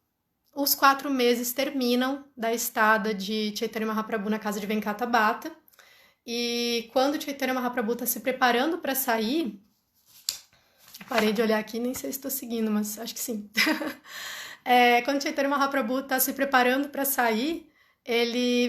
Speaker 1: os 4 meses terminam da estada de Chaitanya Mahaprabhu na casa de Venkata Bhatta, e quando Chaitanya Mahaprabhu está se preparando para sair, parei de olhar aqui, nem sei se estou seguindo, mas acho que sim. Quando Chaitanya Mahaprabhu está se preparando para sair,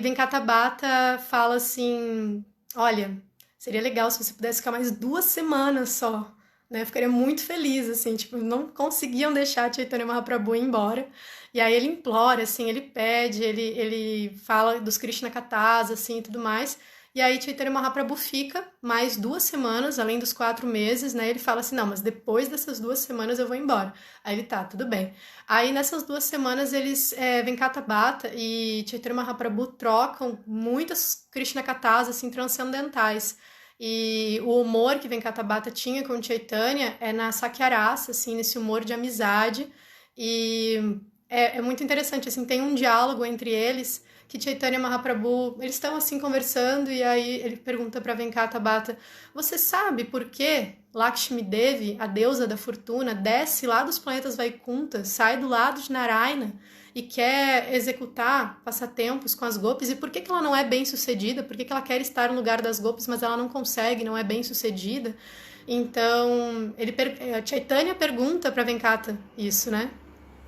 Speaker 1: Venkata Bhatta fala assim, olha, seria legal se você pudesse ficar mais 2 semanas só, né? Eu ficaria muito feliz, assim, tipo, não conseguiam deixar Chaitanya Mahaprabhu ir embora. E aí ele implora, assim, ele pede, ele fala dos Krishna Kathas, assim, e tudo mais. E aí Chaitanya Mahaprabhu fica mais 2 semanas, além dos 4 meses, né? Ele fala assim, não, mas depois dessas 2 semanas eu vou embora. Aí ele, tá, tudo bem. Aí nessas 2 semanas Venkata Bhatta e Chaitanya Mahaprabhu trocam muitas Krishna Kathas, assim, transcendentais. E o humor que Venkata Bhatta tinha com Chaitanya é na sakyarasa, assim, nesse humor de amizade. E é muito interessante, assim, tem um diálogo entre eles que Chaitanya Mahaprabhu, eles estão assim conversando e aí ele pergunta para Venkata Bhatta, você sabe por que Lakshmi Devi, a deusa da fortuna, desce lá dos planetas Vaikunta, sai do lado de Narayana e quer executar passatempos com as gopis, e por que ela não é bem sucedida? Por que ela quer estar no lugar das gopis, mas ela não consegue, não é bem sucedida? Então, Chaitanya pergunta para Venkata isso, né?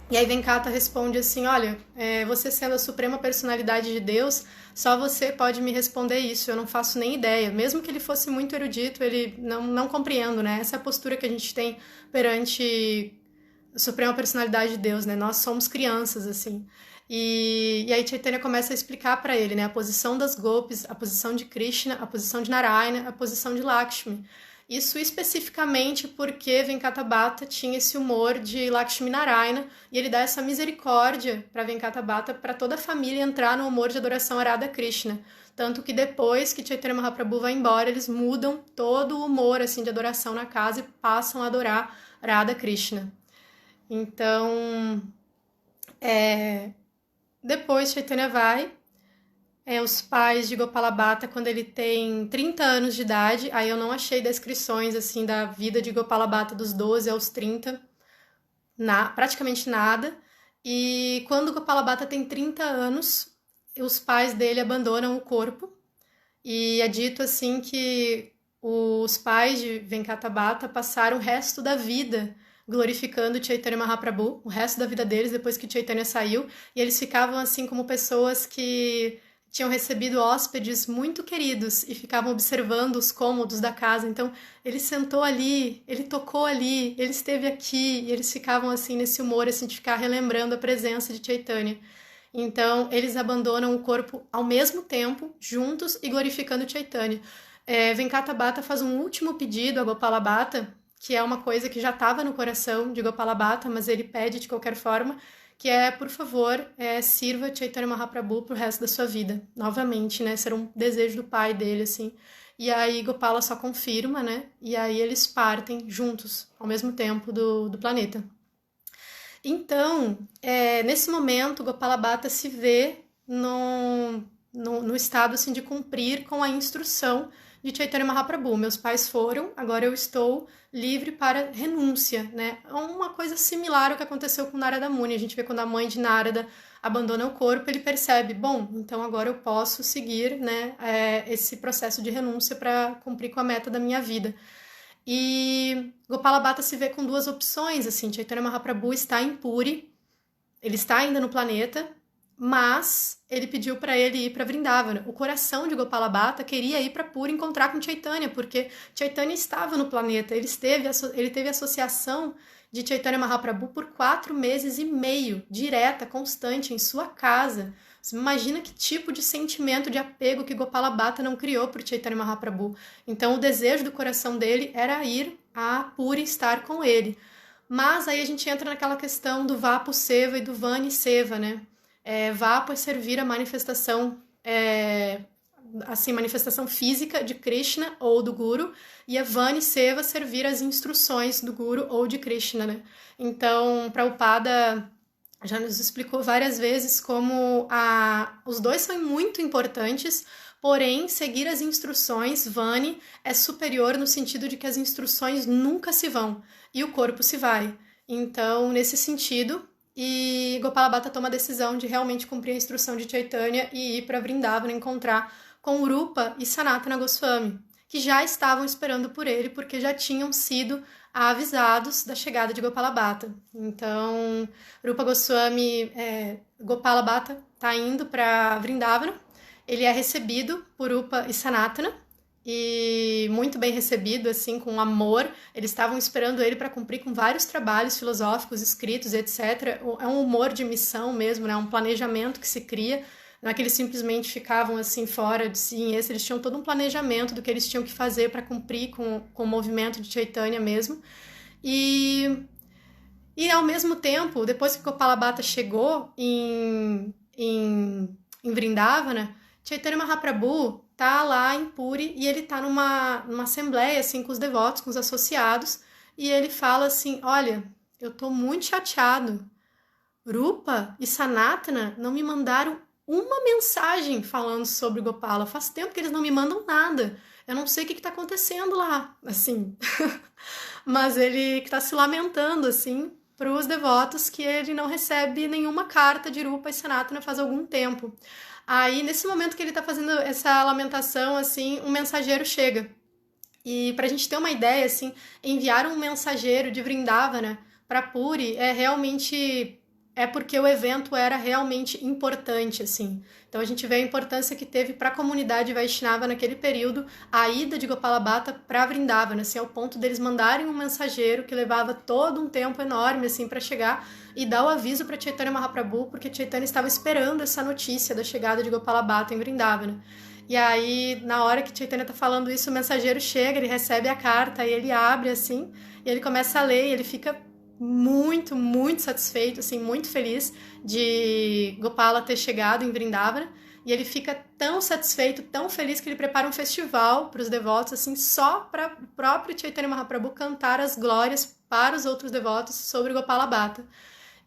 Speaker 1: E aí Venkata responde assim, olha, você sendo a suprema personalidade de Deus, só você pode me responder isso, eu não faço nem ideia. Mesmo que ele fosse muito erudito, ele não compreendo, né? Essa é a postura que a gente tem perante a suprema personalidade de Deus, né? Nós somos crianças, assim. E aí Chaitanya começa a explicar para ele, né? A posição das gopis, a posição de Krishna, a posição de Narayana, a posição de Lakshmi. Isso especificamente porque Venkata Bhatta tinha esse humor de Lakshmi Narayana e ele dá essa misericórdia para Venkata Bhatta, para toda a família entrar no humor de adoração a Radha Krishna. Tanto que depois que Chaitanya Mahaprabhu vai embora, eles mudam todo o humor assim, de adoração na casa e passam a adorar Radha Krishna. Então, depois Chaitanya vai, os pais de Gopala Bhatta, quando ele tem 30 anos de idade, aí eu não achei descrições assim da vida de Gopala Bhatta dos 12 aos 30, praticamente nada. E quando Gopala Bhatta tem 30 anos, os pais dele abandonam o corpo, e é dito assim que os pais de Venkata Bhatta passaram o resto da vida glorificando Chaitanya Mahaprabhu, o resto da vida deles, depois que Chaitanya saiu, e eles ficavam assim como pessoas que tinham recebido hóspedes muito queridos e ficavam observando os cômodos da casa. Então, ele sentou ali, ele tocou ali, ele esteve aqui, e eles ficavam assim nesse humor assim, de ficar relembrando a presença de Chaitanya. Então, eles abandonam o corpo ao mesmo tempo, juntos e glorificando Chaitanya. Venkata Bhatta faz um último pedido a Gopala Bhatta, que é uma coisa que já estava no coração de Gopala Bhatta, mas ele pede de qualquer forma, que é, por favor, sirva Chaitanya Mahaprabhu pro resto da sua vida. Novamente, né? Ser um desejo do pai dele, assim. E aí Gopala só confirma, né? E aí eles partem juntos, ao mesmo tempo, do planeta. Então, nesse momento, Gopala Bhatta se vê no estado assim, de cumprir com a instrução de Chaitanya Mahaprabhu. Meus pais foram, agora eu estou livre para renúncia, né? É uma coisa similar ao que aconteceu com Narada Muni. A gente vê quando a mãe de Narada abandona o corpo, ele percebe, bom, então agora eu posso seguir, né, esse processo de renúncia para cumprir com a meta da minha vida. E Gopala Bhatta se vê com 2 opções, assim, Chaitanya Mahaprabhu está em Puri, ele está ainda no planeta, mas ele pediu para ele ir para Vrindavana. O coração de Gopala Bhatta queria ir para Puri encontrar com Chaitanya, porque Chaitanya estava no planeta, ele teve associação de Chaitanya Mahaprabhu por 4 meses e meio, direta, constante, em sua casa. Imagina que tipo de sentimento de apego que Gopala Bhatta não criou por Chaitanya Mahaprabhu. Então o desejo do coração dele era ir a Puri estar com ele. Mas aí a gente entra naquela questão do Vapu Seva e do Vani Seva, né? Vapu é servir a manifestação, manifestação física de Krishna ou do Guru, e a Vani Seva servir as instruções do Guru ou de Krishna, né? Então, Prabhupada já nos explicou várias vezes como os dois são muito importantes, porém, seguir as instruções, Vani, é superior no sentido de que as instruções nunca se vão e o corpo se vai. Então, nesse sentido, e Gopala Bhatta toma a decisão de realmente cumprir a instrução de Chaitanya e ir para Vrindavana encontrar com Rupa e Sanatana Goswami, que já estavam esperando por ele, porque já tinham sido avisados da chegada de Gopala Bhatta. Então, Rupa Goswami, Gopala Bhatta está indo para Vrindavana, ele é recebido por Rupa e Sanatana, e muito bem recebido, assim, com amor. Eles estavam esperando ele para cumprir com vários trabalhos filosóficos, escritos, etc. É um humor de missão mesmo, né? Um planejamento que se cria. Não é que eles simplesmente ficavam assim fora de si, eles tinham todo um planejamento do que eles tinham que fazer para cumprir com o movimento de Chaitanya mesmo. E ao mesmo tempo, depois que Gopala Bhatta chegou em Vrindavana, Chaitanya Mahaprabhu tá lá em Puri e ele tá numa assembleia assim com os devotos, com os associados, e ele fala assim: olha, eu tô muito chateado. Rupa e Sanatana não me mandaram uma mensagem falando sobre Gopala. Faz tempo que eles não me mandam nada. Eu não sei o que tá acontecendo lá, assim. Mas ele tá se lamentando, assim, para os devotos que ele não recebe nenhuma carta de Rupa e Sanatana faz algum tempo. Aí, nesse momento que ele tá fazendo essa lamentação, assim, um mensageiro chega. E pra gente ter uma ideia, assim, enviar um mensageiro de Vrindavana para Puri é porque o evento era realmente importante, assim. Então a gente vê a importância que teve para a comunidade Vaishnava naquele período, a ida de Gopala Bhatta para Vrindavana, assim, ao ponto deles mandarem um mensageiro que levava todo um tempo enorme, assim, para chegar e dar o aviso para Chaitanya Mahaprabhu, porque Chaitanya estava esperando essa notícia da chegada de Gopala Bhatta em Vrindavana. E aí, na hora que Chaitanya tá falando isso, o mensageiro chega, ele recebe a carta, e ele abre, assim, e ele começa a ler, e ele fica muito, muito satisfeito, assim, muito feliz de Gopala ter chegado em Vrindavana, e ele fica tão satisfeito, tão feliz que ele prepara um festival para os devotos, assim, só para o próprio Chaitanya Mahaprabhu cantar as glórias para os outros devotos sobre Gopala Bhatta.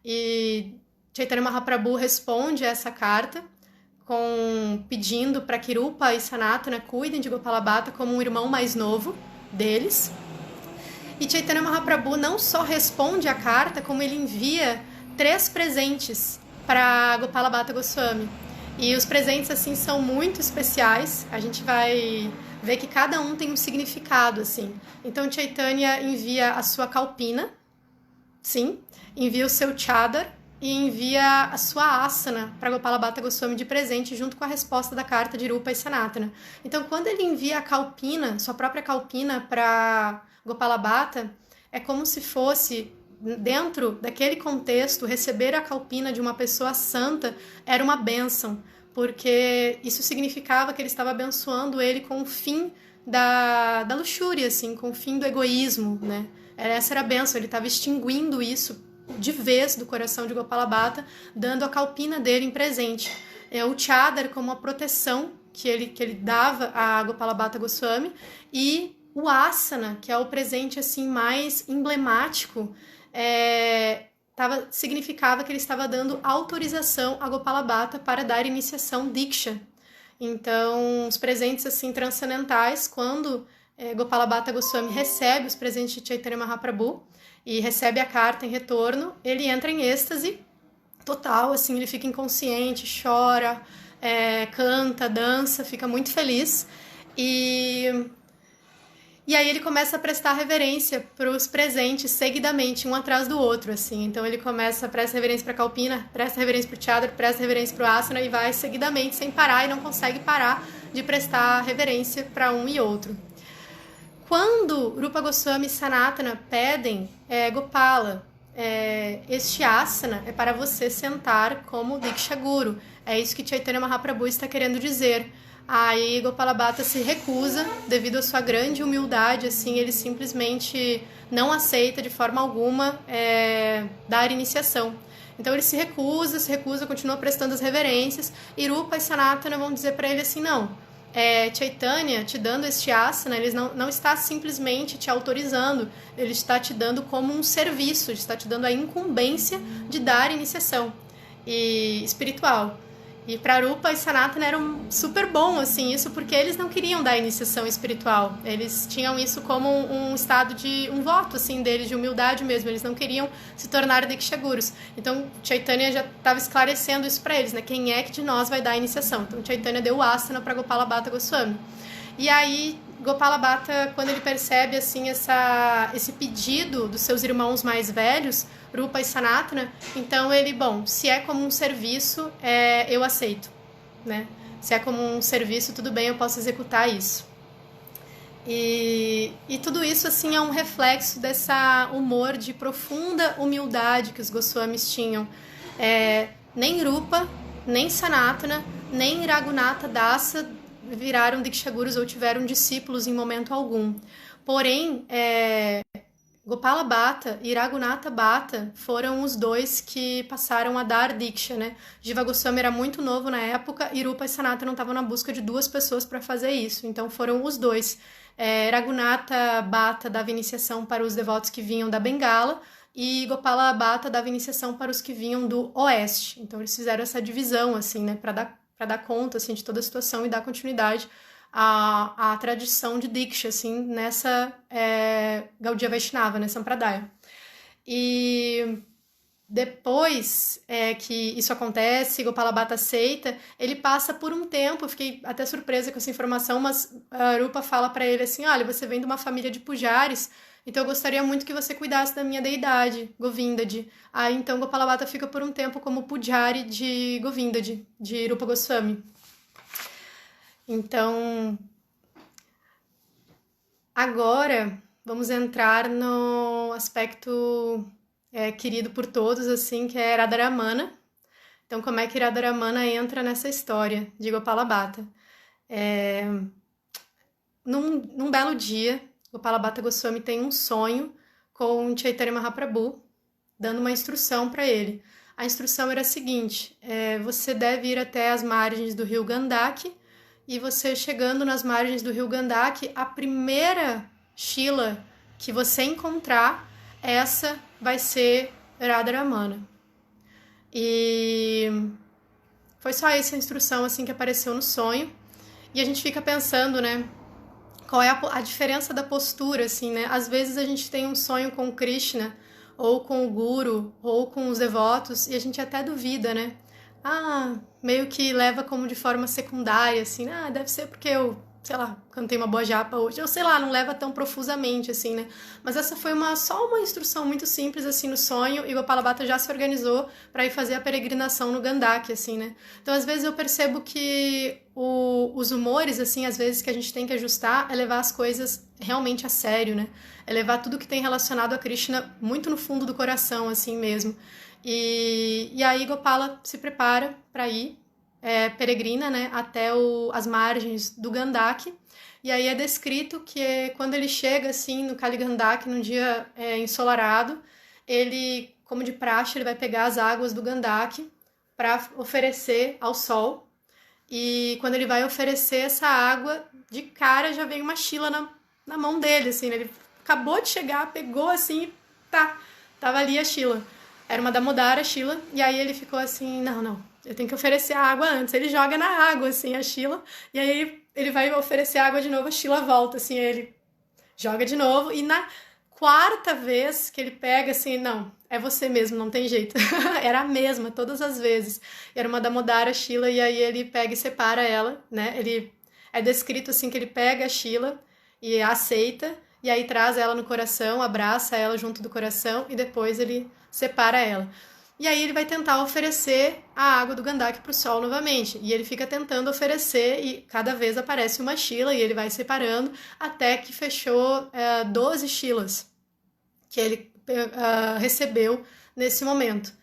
Speaker 1: E Chaitanya Mahaprabhu responde a essa carta pedindo para que Rupa e Sanatana cuidem de Gopala Bhatta como um irmão mais novo deles. E Chaitanya Mahaprabhu não só responde a carta, como ele envia 3 presentes para Gopala Bhatta Goswami. E os presentes, assim, são muito especiais. A gente vai ver que cada um tem um significado, assim. Então, Chaitanya envia a sua kalpina, sim, envia o seu chadar e envia a sua asana para Gopala Bhatta Goswami de presente, junto com a resposta da carta de Rupa e Sanatana. Então, quando ele envia a kalpina, sua própria kalpina, para Gopala Bhatta, é como se fosse, dentro daquele contexto, receber a kalpina de uma pessoa santa era uma bênção, porque isso significava que ele estava abençoando ele com o fim da luxúria, assim, com o fim do egoísmo, né? Essa era a bênção, ele estava extinguindo isso de vez do coração de Gopala Bhatta, dando a kalpina dele em presente. O chadar como a proteção que ele dava a Gopala Bhatta Goswami, e o asana, que é o presente assim mais emblemático, significava que ele estava dando autorização a Gopala Bhatta para dar iniciação Diksha. Então, os presentes assim transcendentais, quando Gopala Bhatta Goswami recebe os presentes de Chaitanya Mahaprabhu e recebe a carta em retorno, ele entra em êxtase total, assim, ele fica inconsciente, chora, canta, dança, fica muito feliz. E aí ele começa a prestar reverência para os presentes seguidamente, um atrás do outro, assim. Então ele começa a prestar reverência para a kalpina, presta reverência para o chadar, presta reverência para o asana e vai seguidamente, sem parar, e não consegue parar de prestar reverência para um e outro. Quando Rupa Goswami e Sanatana pedem Gopala, este asana é para você sentar como Diksha Guru. É isso que Chaitanya Mahaprabhu está querendo dizer. Aí Gopala Bhatta se recusa, devido à sua grande humildade, assim, ele simplesmente não aceita de forma alguma dar iniciação. Então ele se recusa, continua prestando as reverências, e Rupa e Sanatana vão dizer para ele assim, não, Chaitanya te dando este asana, ele não está simplesmente te autorizando, ele está te dando como um serviço, ele está te dando a incumbência de dar iniciação espiritual. E para Rupa e Sanatana era super bom, assim, isso porque eles não queriam dar iniciação espiritual. Eles tinham isso como um estado de um voto, assim, deles, de humildade mesmo. Eles não queriam se tornar Diksha Gurus. Então, Chaitanya já estava esclarecendo isso para eles, né? Quem é que de nós vai dar a iniciação? Então, Chaitanya deu o asana para Gopala Bhatta Goswami. E aí, Gopala Bhatta, quando ele percebe, assim, esse pedido dos seus irmãos mais velhos, Rupa e Sanatana, então ele, bom, se é como um serviço, eu aceito, né? Se é como um serviço, tudo bem, eu posso executar isso. E tudo isso, assim, é um reflexo dessa humor de profunda humildade que os Goswamis tinham. Nem Rupa, nem Sanatana, nem Raghunatha Dasa viraram Diksha Gurus ou tiveram discípulos em momento algum. Porém, Gopala Bhatta e Raghunatha Bhatta foram os dois que passaram a dar Diksha, né? Jiva Goswami era muito novo na época e Rupa e Sanatana não estavam na busca de duas pessoas para fazer isso. Então foram os dois. Raghunatha Bhatta dava iniciação para os devotos que vinham da Bengala e Gopala Bhatta dava iniciação para os que vinham do Oeste. Então eles fizeram essa divisão, assim, né? Para dar conta, assim, de toda a situação e dar continuidade a tradição de Diksha, assim, nessa Gaudiya Vaishnava, né, Sampradaya. E depois que isso acontece, Gopala Bhatta aceita, ele passa por um tempo, eu fiquei até surpresa com essa informação, mas a Rupa fala para ele assim, olha, você vem de uma família de pujaris, então eu gostaria muito que você cuidasse da minha deidade, Govindadi. Aí então Gopala Bhatta fica por um tempo como pujari de Govindadi, de Rupa Goswami. Então, agora vamos entrar no aspecto querido por todos, assim, que é Radharamana. Então, como é que Radharamana entra nessa história de Gopala Bhatta? Num belo dia, Gopala Bhatta Goswami tem um sonho com Chaitanya Mahaprabhu, dando uma instrução para ele. A instrução era a seguinte, você deve ir até as margens do rio Gandaki, e você chegando nas margens do rio Gandaki, a primeira Shila que você encontrar, essa vai ser Radharamana. E foi só essa instrução assim que apareceu no sonho. E a gente fica pensando, né, qual é a diferença da postura, assim, né? Às vezes a gente tem um sonho com Krishna, ou com o Guru, ou com os devotos, e a gente até duvida, né? Meio que leva como de forma secundária, assim, deve ser porque eu, sei lá, cantei uma boa japa hoje, ou sei lá, não leva tão profusamente, assim, né? Mas essa foi só uma instrução muito simples, assim, no sonho, e Gopala Bhatta já se organizou para ir fazer a peregrinação no Gandaki, assim, né? Então, às vezes eu percebo que os humores, assim, às vezes que a gente tem que ajustar é levar as coisas realmente a sério, né? É levar tudo que tem relacionado a Krishna muito no fundo do coração, assim mesmo. E aí Gopala se prepara para ir, peregrina, né, até as margens do Gandaki, e aí é descrito que quando ele chega assim no Kali Gandaki, num dia ensolarado, ele, como de praxe, ele vai pegar as águas do Gandaki para oferecer ao sol, e quando ele vai oferecer essa água, de cara já vem uma Shila na mão dele, assim, né? Ele acabou de chegar, pegou assim, tava ali a Shila. Era uma Damodara Shila, e aí ele ficou assim, não, eu tenho que oferecer a água antes. Ele joga na água, assim, a Shila, e aí ele vai oferecer a água de novo, a Shila volta, assim, aí ele joga de novo, e na quarta vez que ele pega, assim, não, é você mesmo, não tem jeito. Era a mesma, todas as vezes. Era uma Damodara Shila, e aí ele pega e separa ela, né? Ele é descrito, assim, que ele pega a Shila e a aceita, e aí traz ela no coração, abraça ela junto do coração, e depois ele separa ela. E aí ele vai tentar oferecer a água do Gandaki para o sol novamente. E ele fica tentando oferecer e cada vez aparece uma Shila e ele vai separando até que fechou 12 Shilas que ele recebeu nesse momento.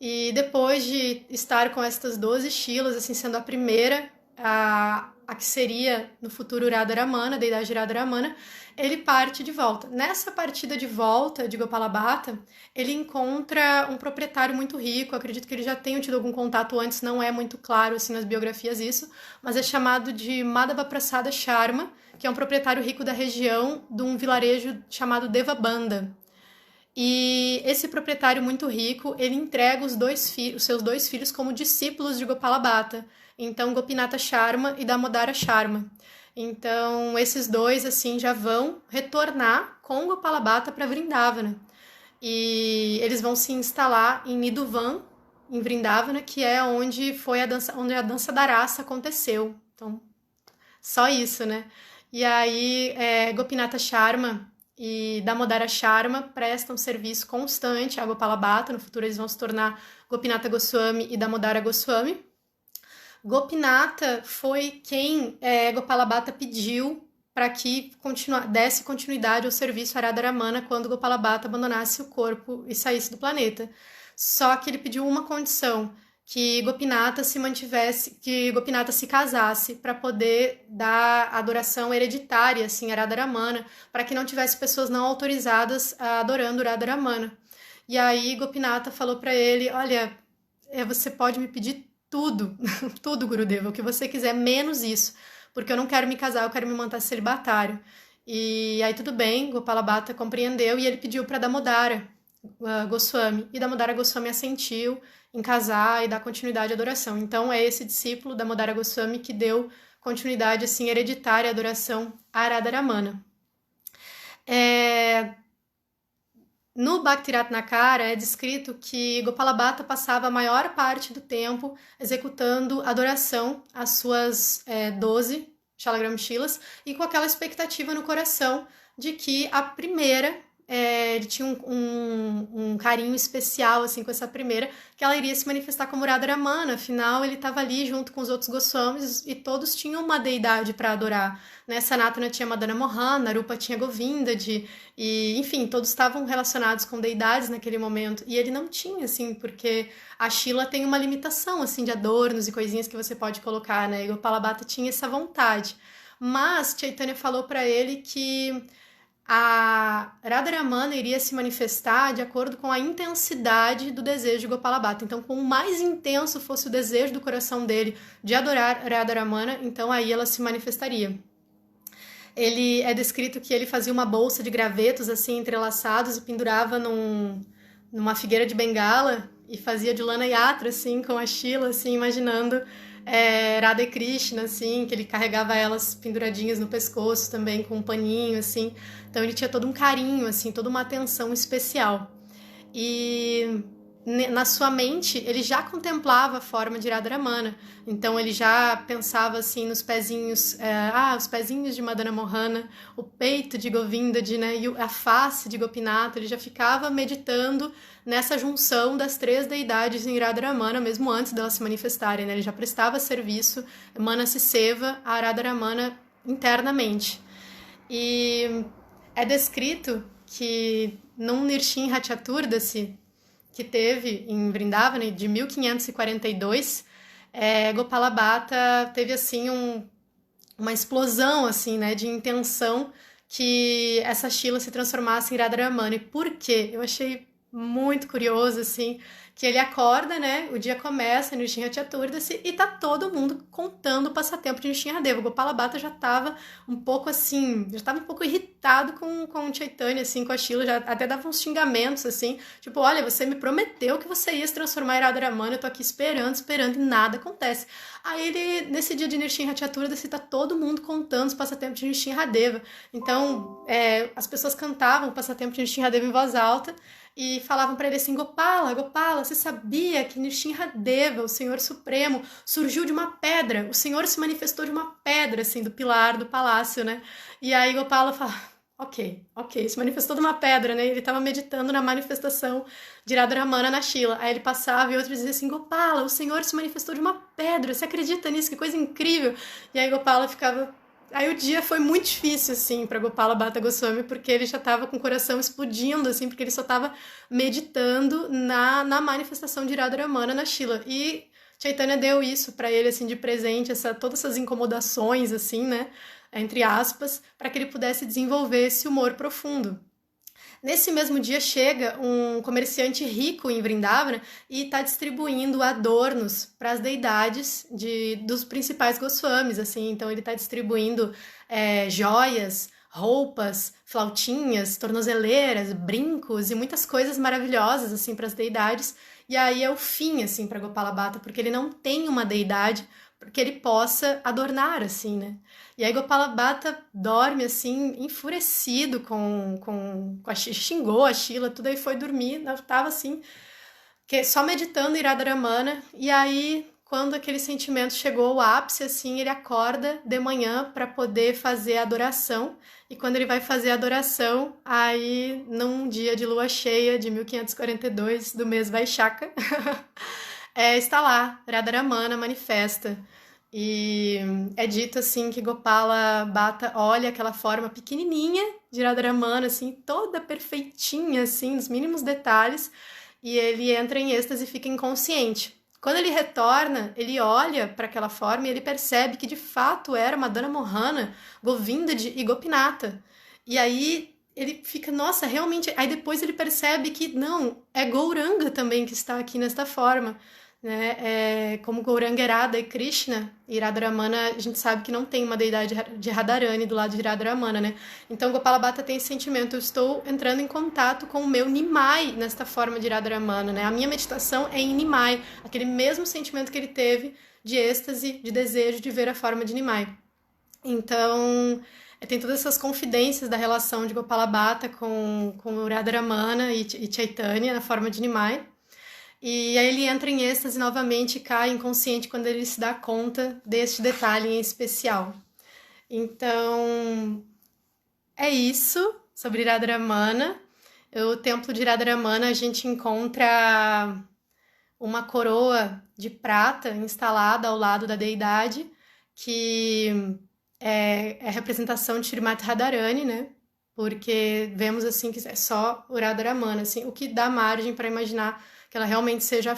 Speaker 1: E depois de estar com estas 12 Shilas, assim, sendo a primeira, a que seria no futuro Radharamana, a deidade Radharamana, ele parte de volta. Nessa partida de volta de Gopala ele encontra um proprietário muito rico, acredito que ele já tenha tido algum contato antes, não é muito claro assim nas biografias isso, mas é chamado de Madhava Prasada Sharma, que é um proprietário rico da região de um vilarejo chamado Devabanda. E esse proprietário muito rico, ele entrega os seus dois filhos como discípulos de Gopala Bhatta. Então, Gopinatha Sharma e Damodara Sharma. Então, esses dois, assim, já vão retornar com Gopala Bhatta para Vrindavana. E eles vão se instalar em Nidhuvan, em Vrindavana, que é onde onde a dança da raça aconteceu. Então, só isso, né? E aí, Gopinatha Sharma e Damodara Sharma prestam serviço constante a Gopala Bhatta. No futuro eles vão se tornar Gopinatha Goswami e Damodara Goswami. Gopinatha foi quem Gopala Bhatta pediu para que desse continuidade ao serviço a Radharamana quando Gopala Bhatta abandonasse o corpo e saísse do planeta. Só que ele pediu uma condição, que Gopinatha que Gopinatha se casasse para poder dar adoração hereditária assim, a Radharamana, para que não tivesse pessoas não autorizadas adorando Radharamana. E aí Gopinatha falou para ele, olha, você pode me pedir tudo, tudo, Gurudeva, o que você quiser, menos isso, porque eu não quero me casar, eu quero me manter celibatário. E aí tudo bem, Gopala Bhatta compreendeu e ele pediu para Damodara Goswami, e Damodara Goswami assentiu em casar e dar continuidade à adoração. Então é esse discípulo, Damodara Goswami, que deu continuidade assim, hereditária à adoração a Radharamana. No Bhakti-Ratnakara é descrito que Gopala Bhatta passava a maior parte do tempo executando adoração às suas 12 Shalagram Shilas e com aquela expectativa no coração de que a primeira, ele tinha um carinho especial assim, com essa primeira, que ela iria se manifestar como Radharamana, afinal ele estava ali junto com os outros Goswamis e todos tinham uma deidade para adorar. Né? Sanatana tinha Madana Mohan, Narupa tinha Govindadi, e enfim, todos estavam relacionados com deidades naquele momento, e ele não tinha, assim, porque a Shila tem uma limitação, assim, de adornos e coisinhas que você pode colocar, né, e o Gopala Bhatta tinha essa vontade, mas Chaitanya falou para ele que a Radharamana iria se manifestar de acordo com a intensidade do desejo de Gopala Bhatta. Então, quanto mais intenso fosse o desejo do coração dele de adorar Radharamana, então aí ela se manifestaria. Ele é descrito que ele fazia uma bolsa de gravetos assim entrelaçados e pendurava numa figueira de bengala e fazia de lana yatra assim com a Shila, assim, imaginando Radha e Krishna, assim, que ele carregava elas penduradinhas no pescoço também com um paninho, assim. Então ele tinha todo um carinho, assim, toda uma atenção especial. E na sua mente ele já contemplava a forma de Radharamana, então ele já pensava assim nos pezinhos, os pezinhos de Madana Mohana, o peito de Govindadi, né, e a face de Gopinatha, ele já ficava meditando nessa junção das três deidades em Radharamana, mesmo antes delas se manifestarem, né, ele já prestava serviço, Manasi Seva, a Radharamana internamente. E é descrito que num Nrsimha Chaturdasi, que teve em Vrindavana, de 1542, Gopala Bhatta teve assim uma explosão assim, né, de intenção que essa Shila se transformasse em Radharamana. E por quê? Eu achei muito curioso, assim, que ele acorda, né, o dia começa no Nrsimha Chaturdasi e tá todo mundo contando o passatempo de Nrsimhadeva. O Gopala Bhatta já tava um pouco assim, já tava um pouco irritado com o Chaitanya, assim, com a Shila, já até dava uns xingamentos, assim, tipo, olha, você me prometeu que você ia se transformar em Radharamana, eu tô aqui esperando e nada acontece. Aí ele, nesse dia de Nrsimha Chaturdasi, tá todo mundo contando os passatempos de Nrsimhadeva. Então, as pessoas cantavam o passatempo de Nrsimhadeva em voz alta, e falavam para ele assim, Gopala, você sabia que Nrsimhadeva, o Senhor Supremo, surgiu de uma pedra, o Senhor se manifestou de uma pedra, assim, do pilar do palácio, né? E aí Gopala fala, ok, se manifestou de uma pedra, né? Ele estava meditando na manifestação de Radharamana na Shila. Aí ele passava e outro dizia assim, Gopala, o Senhor se manifestou de uma pedra, você acredita nisso? Que coisa incrível! E aí Gopala ficava Aí o dia foi muito difícil, assim, para Gopala Bhatta Goswami, porque ele já estava com o coração explodindo, assim, porque ele só estava meditando na manifestação de Radharamana na Shila. E Chaitanya deu isso para ele, assim, de presente, todas essas incomodações, assim, né, entre aspas, para que ele pudesse desenvolver esse humor profundo. Nesse mesmo dia chega um comerciante rico em Vrindavana e está distribuindo adornos para as deidades dos principais Goswamis, assim. Então ele está distribuindo joias, roupas, flautinhas, tornozeleiras, brincos e muitas coisas maravilhosas assim para as deidades. E aí é o fim assim para Gopala Bhatta, porque ele não tem uma deidade que ele possa adornar, assim, né? E aí Gopala Bhatta dorme, assim, enfurecido com a Shila, xingou a Shila, tudo, aí foi dormir, tava assim, só meditando em Radharamana, e aí, quando aquele sentimento chegou ao ápice, assim, ele acorda de manhã para poder fazer a adoração, e quando ele vai fazer a adoração, aí, num dia de lua cheia de 1542, do mês Vaishaka, está lá, Radharamana manifesta. E é dito assim que Gopala Bhatta olha aquela forma pequenininha de Radharamana, assim, toda perfeitinha, assim, nos mínimos detalhes, e ele entra em êxtase e fica inconsciente. Quando ele retorna, ele olha para aquela forma e ele percebe que de fato era Madana Mohana, Govindadi e Gopinata. E aí ele fica, nossa, realmente. Aí depois ele percebe que não, é Gauranga também que está aqui nesta forma, né? Como Gauranga é Radha e Krishna, e Radharamana, a gente sabe que não tem uma deidade de Radharani do lado de Radharamana, né? Então Gopala Bhatta tem esse sentimento, eu estou entrando em contato com o meu Nimai nesta forma de Radharamana, né? A minha meditação é em Nimai, aquele mesmo sentimento que ele teve de êxtase, de desejo de ver a forma de Nimai. Então, tem todas essas confidências da relação de Gopala Bhatta com o Radharamana e Chaitanya na forma de Nimai. E aí ele entra em êxtase novamente e cai inconsciente quando ele se dá conta deste detalhe em especial. Então, é isso sobre Radharamana. O templo de Radharamana, a gente encontra uma coroa de prata instalada ao lado da deidade, que é a representação de Srimati Radharani, né? Porque vemos assim que é só o Radharamana, assim, o que dá margem para imaginar que ela realmente seja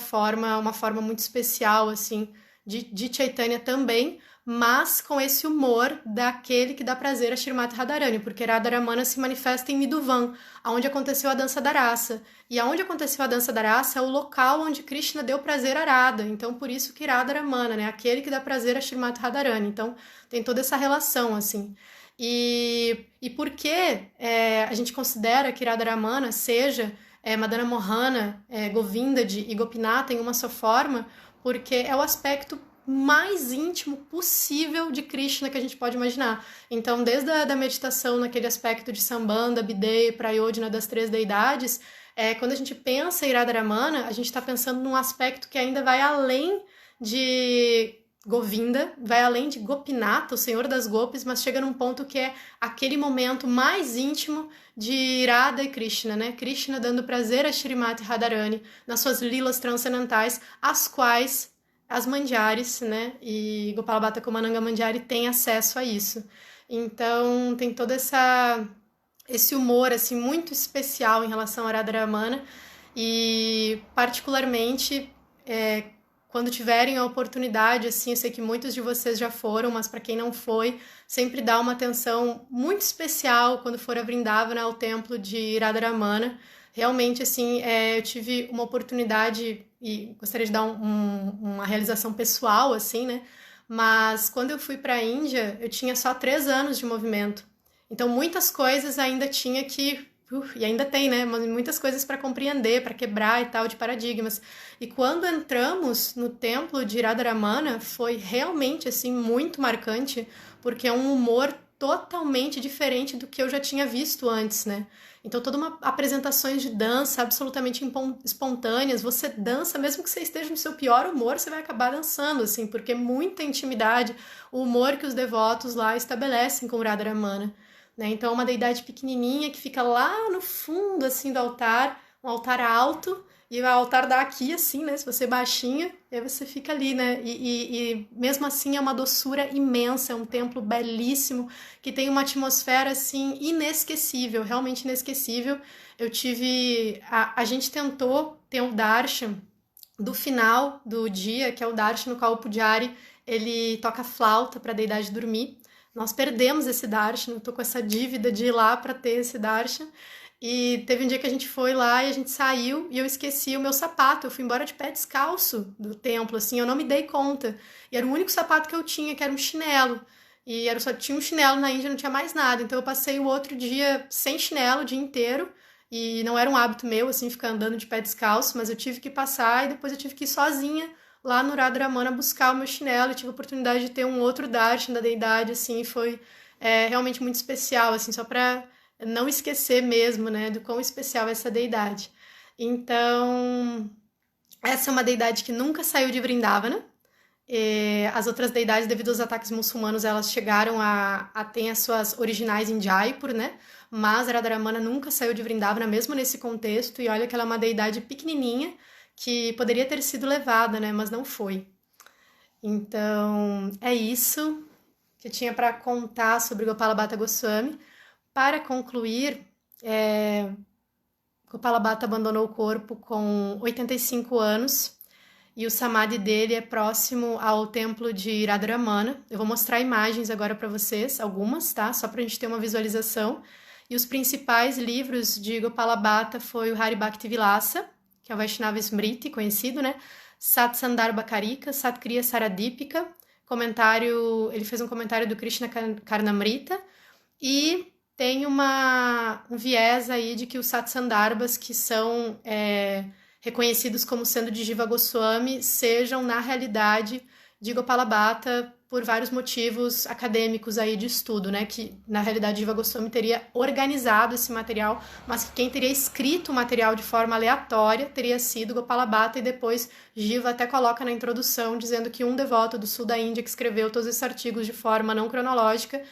Speaker 1: uma forma muito especial, assim, de Chaitanya também, mas com esse humor daquele que dá prazer a Srimati Radharani, porque Radharamana se manifesta em Midhuvan, onde aconteceu a dança da raça. E aonde aconteceu a dança da raça é o local onde Krishna deu prazer a Radha, então por isso que Radharamana, né, aquele que dá prazer a Srimati Radharani. Então tem toda essa relação, assim. E por que a gente considera que Radharamana seja Madana Mohana, Govindadi e Gopinata em uma só forma, porque é o aspecto mais íntimo possível de Krishna que a gente pode imaginar. Então, desde a meditação naquele aspecto de Sambandha, Bideya, Prayodhana das três deidades, quando a gente pensa em Radharamana, a gente está pensando num aspecto que ainda vai além de Govinda, vai além de Gopinata, o Senhor das Gopis, mas chega num ponto que é aquele momento mais íntimo de Radha e Krishna, né? Krishna dando prazer a Srimati Radharani nas suas lilas transcendentais, as quais as Mandjaris, né? E Gopala Bhatta Komananga Mandjari tem acesso a isso. Então tem todo esse humor assim muito especial em relação a Radharamana e particularmente quando tiverem a oportunidade, assim, eu sei que muitos de vocês já foram, mas para quem não foi, sempre dá uma atenção muito especial quando for a Vrindavana, ao templo de Radharamana. Realmente, assim, eu tive uma oportunidade e gostaria de dar uma realização pessoal, assim, né? Mas quando eu fui para a Índia, eu tinha só 3 anos de movimento. Então, muitas coisas ainda tinha que e ainda tem, né? Muitas coisas para compreender, para quebrar e tal, de paradigmas. E quando entramos no templo de Radharamana, foi realmente, assim, muito marcante, porque é um humor totalmente diferente do que eu já tinha visto antes, né? Então, toda uma apresentações de dança absolutamente espontâneas, você dança, mesmo que você esteja no seu pior humor, você vai acabar dançando, assim, porque é muita intimidade, o humor que os devotos lá estabelecem com o Radharamana. Né? Então, é uma deidade pequenininha que fica lá no fundo assim do altar, um altar alto, e o altar dá aqui, assim, né? Se você baixinha, e aí você fica ali, né? E mesmo assim é uma doçura imensa, é um templo belíssimo, que tem uma atmosfera, assim, inesquecível, realmente inesquecível. Eu tive... A gente tentou ter um darshan do final do dia, que é o darshan no qual o Pujari, ele toca flauta para a deidade dormir. Nós perdemos esse darshan, eu tô com essa dívida de ir lá para ter esse darshan. E teve um dia que a gente foi lá e a gente saiu e eu esqueci o meu sapato. Eu fui embora de pé descalço do templo, assim, eu não me dei conta. E era o único sapato que eu tinha, que era um chinelo. E era só tinha um chinelo na Índia, não tinha mais nada. Então eu passei o outro dia sem chinelo o dia inteiro. E não era um hábito meu, assim, ficar andando de pé descalço, mas eu tive que passar e depois eu tive que ir sozinha lá no Radharamana buscar o meu chinelo. E tive a oportunidade de ter um outro darshan da deidade, assim, foi realmente muito especial, assim, só para não esquecer mesmo, né, do quão especial é essa deidade. Então, essa é uma deidade que nunca saiu de Vrindavana. As outras deidades, devido aos ataques muçulmanos, elas chegaram a ter as suas originais em Jaipur, né? Mas Radharamana nunca saiu de Vrindavana, mesmo nesse contexto, e olha que ela é uma deidade pequenininha que poderia ter sido levada, né? Mas não foi. Então, é isso que eu tinha para contar sobre Gopala Bhatta Goswami. Para concluir, Gopala Bhatta abandonou o corpo com 85 anos e o samadhi dele é próximo ao templo de Radharamana. Eu vou mostrar imagens agora para vocês, algumas, tá? Só para a gente ter uma visualização. E os principais livros de Gopala Bhatta foi o Hari Bhakti Vilasa, que é o Vaishnava Smriti, conhecido, né? Sat Sandarbha Karika, Satkriya Saradipika, ele fez um comentário do Krishna Karnamrita, e tem um viés aí de que os Satsandarbhas, que são reconhecidos como sendo de Jiva Goswami, sejam, na realidade, de Gopala Bhatta por vários motivos acadêmicos aí de estudo, né? Que, na realidade, Jiva Goswami teria organizado esse material, mas que quem teria escrito o material de forma aleatória teria sido Gopala Bhatta, e depois Jiva até coloca na introdução dizendo que um devoto do sul da Índia que escreveu todos esses artigos de forma não cronológica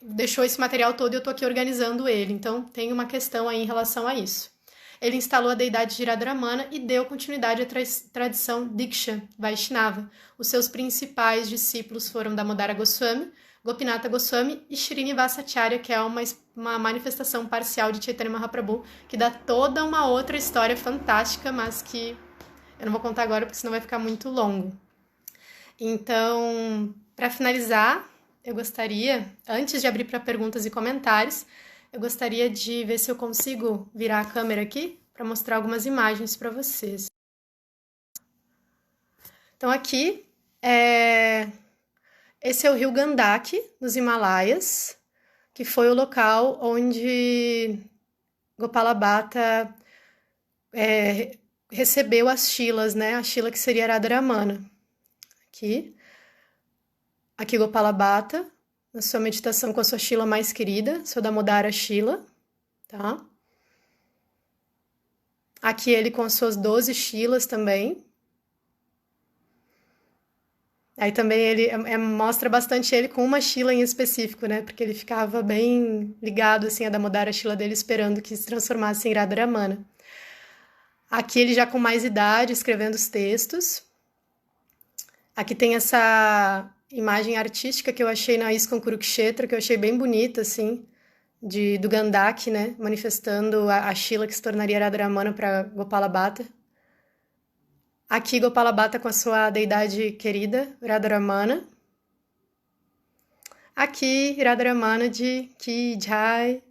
Speaker 1: deixou esse material todo e eu tô aqui organizando ele. Então, tem uma questão aí em relação a isso. Ele instalou a deidade de Radharamana e deu continuidade à tradição Diksha Vaishnava. Os seus principais discípulos foram Damodara Goswami, Gopinatha Goswami e Srinivasa Acharya, que é uma manifestação parcial de Chaitanya Mahaprabhu, que dá toda uma outra história fantástica, mas que eu não vou contar agora porque senão vai ficar muito longo. Então, para finalizar, eu gostaria, antes de abrir para perguntas e comentários, eu gostaria de ver se eu consigo virar a câmera aqui para mostrar algumas imagens para vocês. Então aqui, esse é o rio Gandaki, nos Himalaias, que foi o local onde Gopala Bhatta recebeu as Shilas, né? A Shila que seria Radharamana. Aqui Gopala Bhatta, na sua meditação com a sua Shila mais querida, sua Damodara Shila, tá? Aqui ele com as suas 12 Shilas também. Aí também ele mostra bastante ele com uma Shila em específico, né? Porque ele ficava bem ligado, assim, a Damodara Shila dele, esperando que se transformasse em Radharamana. Aqui ele já com mais idade, escrevendo os textos. Aqui tem essa imagem artística que eu achei na ISKCON Kurukshetra, que eu achei bem bonita, assim, do Gandaki, né, manifestando a Shila que se tornaria Radharamana para Gopala Bhatta. Aqui Gopala Bhatta com a sua deidade querida, Radharamana. Aqui Radharamana de Ki Jai,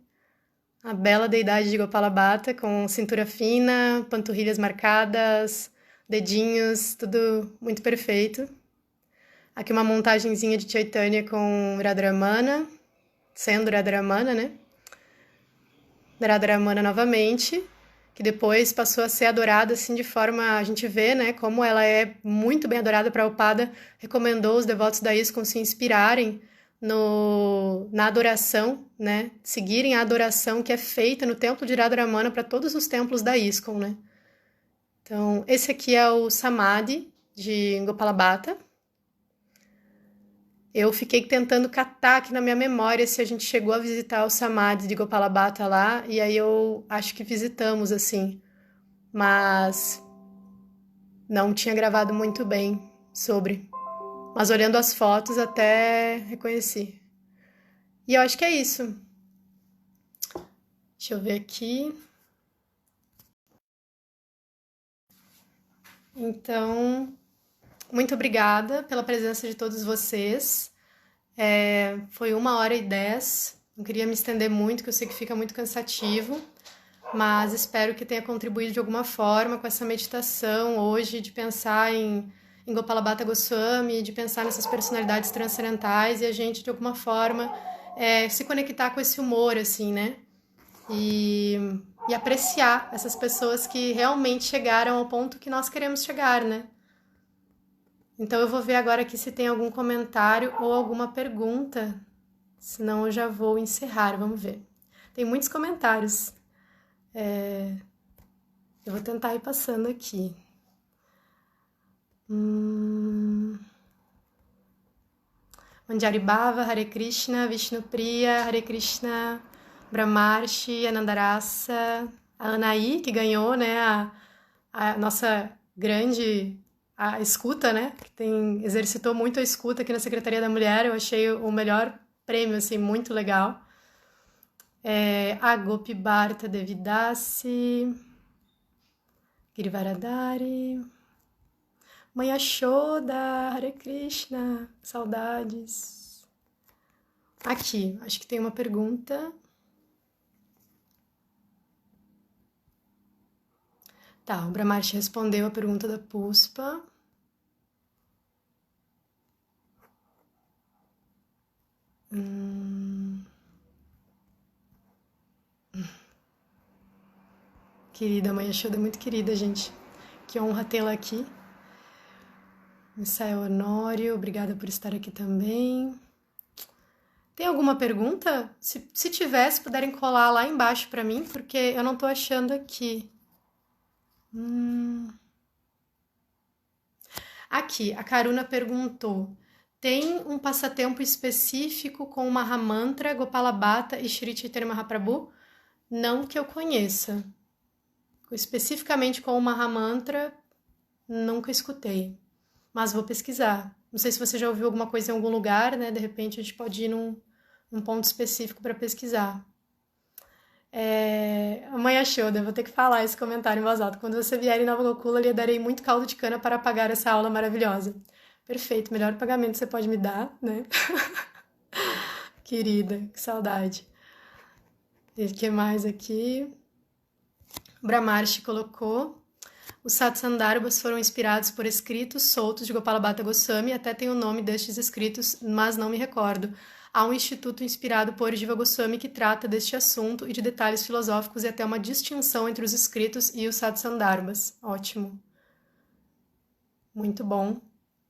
Speaker 1: a bela deidade de Gopala Bhatta, com cintura fina, panturrilhas marcadas, dedinhos, tudo muito perfeito. Aqui uma montagenzinha de Chaitanya com Radharamana, sendo Radharamana, né? Radharamana novamente, que depois passou a ser adorada assim de forma, a gente vê, né, como ela é muito bem adorada. Prabhupada recomendou os devotos da ISKCON se inspirarem na adoração, né, seguirem a adoração que é feita no templo de Radharamana para todos os templos da ISKCON, né. Então, esse aqui é o Samadhi de Gopala Bhatta. Eu fiquei tentando catar aqui na minha memória se a gente chegou a visitar o Samadhi de Gopalabhata lá, e aí eu acho que visitamos, assim, mas não tinha gravado muito bem sobre. Mas olhando as fotos até reconheci. E eu acho que é isso. Deixa eu ver aqui. Então, muito obrigada pela presença de todos vocês. Foi 1h10. Não queria me estender muito, que eu sei que fica muito cansativo, mas espero que tenha contribuído de alguma forma com essa meditação hoje, de pensar em Gopalabhata Goswami, de pensar nessas personalidades transcendentais e a gente, de alguma forma, se conectar com esse humor, assim, né? E apreciar essas pessoas que realmente chegaram ao ponto que nós queremos chegar, né? Então eu vou ver agora aqui se tem algum comentário ou alguma pergunta, senão eu já vou encerrar, vamos ver. Tem muitos comentários. Eu vou tentar ir passando aqui. Manjari Bhava, Hare Krishna, Vishnu Priya, Hare Krishna, Brahmarshi, Anandarasa, a Anaí, que ganhou, né, a nossa grande a escuta, né, que exercitou muito a escuta aqui na Secretaria da Mulher, eu achei o melhor prêmio, assim, muito legal. A Gopi Bharta Devidasi, Girivaradari, Mãe Yashoda, Hare Krishna, saudades. Aqui, acho que tem uma pergunta. Tá, o Brahmarshi respondeu a pergunta da Puspa. Querida, Mãe Yashoda, muito querida, gente. Que honra tê-la aqui. Missael Honório, obrigada por estar aqui também. Tem alguma pergunta? Se tiver, se puderem colar lá embaixo para mim, porque eu não tô achando aqui. Aqui, a Karuna perguntou: tem um passatempo específico com o Mahamantra, Gopalabhata e Shri Chaitanya Mahaprabhu? Não que eu conheça. Especificamente com o Mahamantra, nunca escutei. Mas vou pesquisar. Não sei se você já ouviu alguma coisa em algum lugar, né? De repente a gente pode ir num ponto específico para pesquisar. Mãe Yashoda, vou ter que falar esse comentário em voz alta. Quando você vier em Nova Gokula, lhe darei muito caldo de cana para pagar essa aula maravilhosa. Perfeito, melhor pagamento que você pode me dar, né? Querida, que saudade. E o que mais aqui? O Brahmarshi colocou: os Satsandarbhas foram inspirados por escritos soltos de Gopalabhata Goswami, até tem o nome destes escritos, mas não me recordo. Há um instituto inspirado por Jiva Goswami que trata deste assunto e de detalhes filosóficos e até uma distinção entre os escritos e os Satsandarbhas. Ótimo. Muito bom.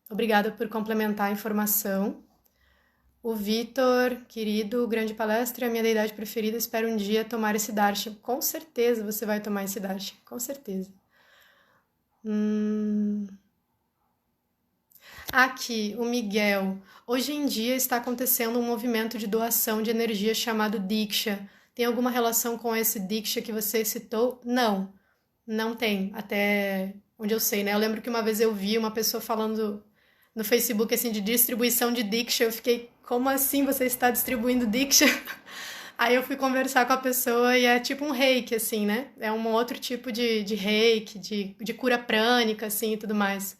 Speaker 1: Obrigada por complementar a informação. O Vitor, querido, grande palestra, é a minha deidade preferida, espero um dia tomar esse darshan. Com certeza você vai tomar esse darshan, com certeza. Aqui, o Miguel. Hoje em dia está acontecendo um movimento de doação de energia chamado Diksha. Tem alguma relação com esse Diksha que você citou? Não, não tem, até onde eu sei, né? Eu lembro que uma vez eu vi uma pessoa falando no Facebook, assim, de distribuição de Diksha. Eu fiquei, como assim você está distribuindo Diksha? Aí eu fui conversar com a pessoa e é tipo um reiki, assim, né? É um outro tipo de reiki, de cura prânica, assim, e tudo mais.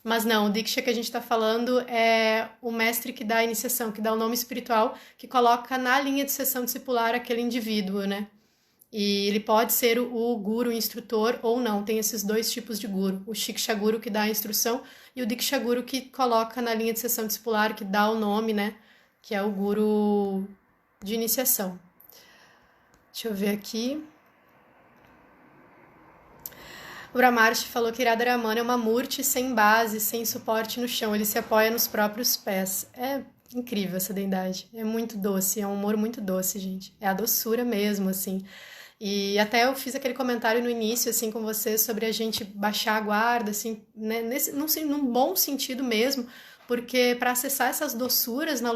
Speaker 1: Mas não, o Diksha que a gente está falando é o mestre que dá a iniciação, que dá o nome espiritual, que coloca na linha de sucessão discipular aquele indivíduo, né? E ele pode ser o guru, o instrutor, ou não. Tem esses dois tipos de guru. O Shiksha Guru, que dá a instrução, e o Diksha Guru, que coloca na linha de sucessão discipular, que dá o nome, né? Que é o guru de iniciação. Deixa eu ver aqui. O Brahmarshi falou que Radharamana é uma murti sem base, sem suporte no chão. Ele se apoia nos próprios pés. É incrível essa deidade. É muito doce, é um humor muito doce, gente. É a doçura mesmo, assim. E até eu fiz aquele comentário no início, assim, com você, sobre a gente baixar a guarda, assim, né, num bom sentido mesmo, porque para acessar essas doçuras na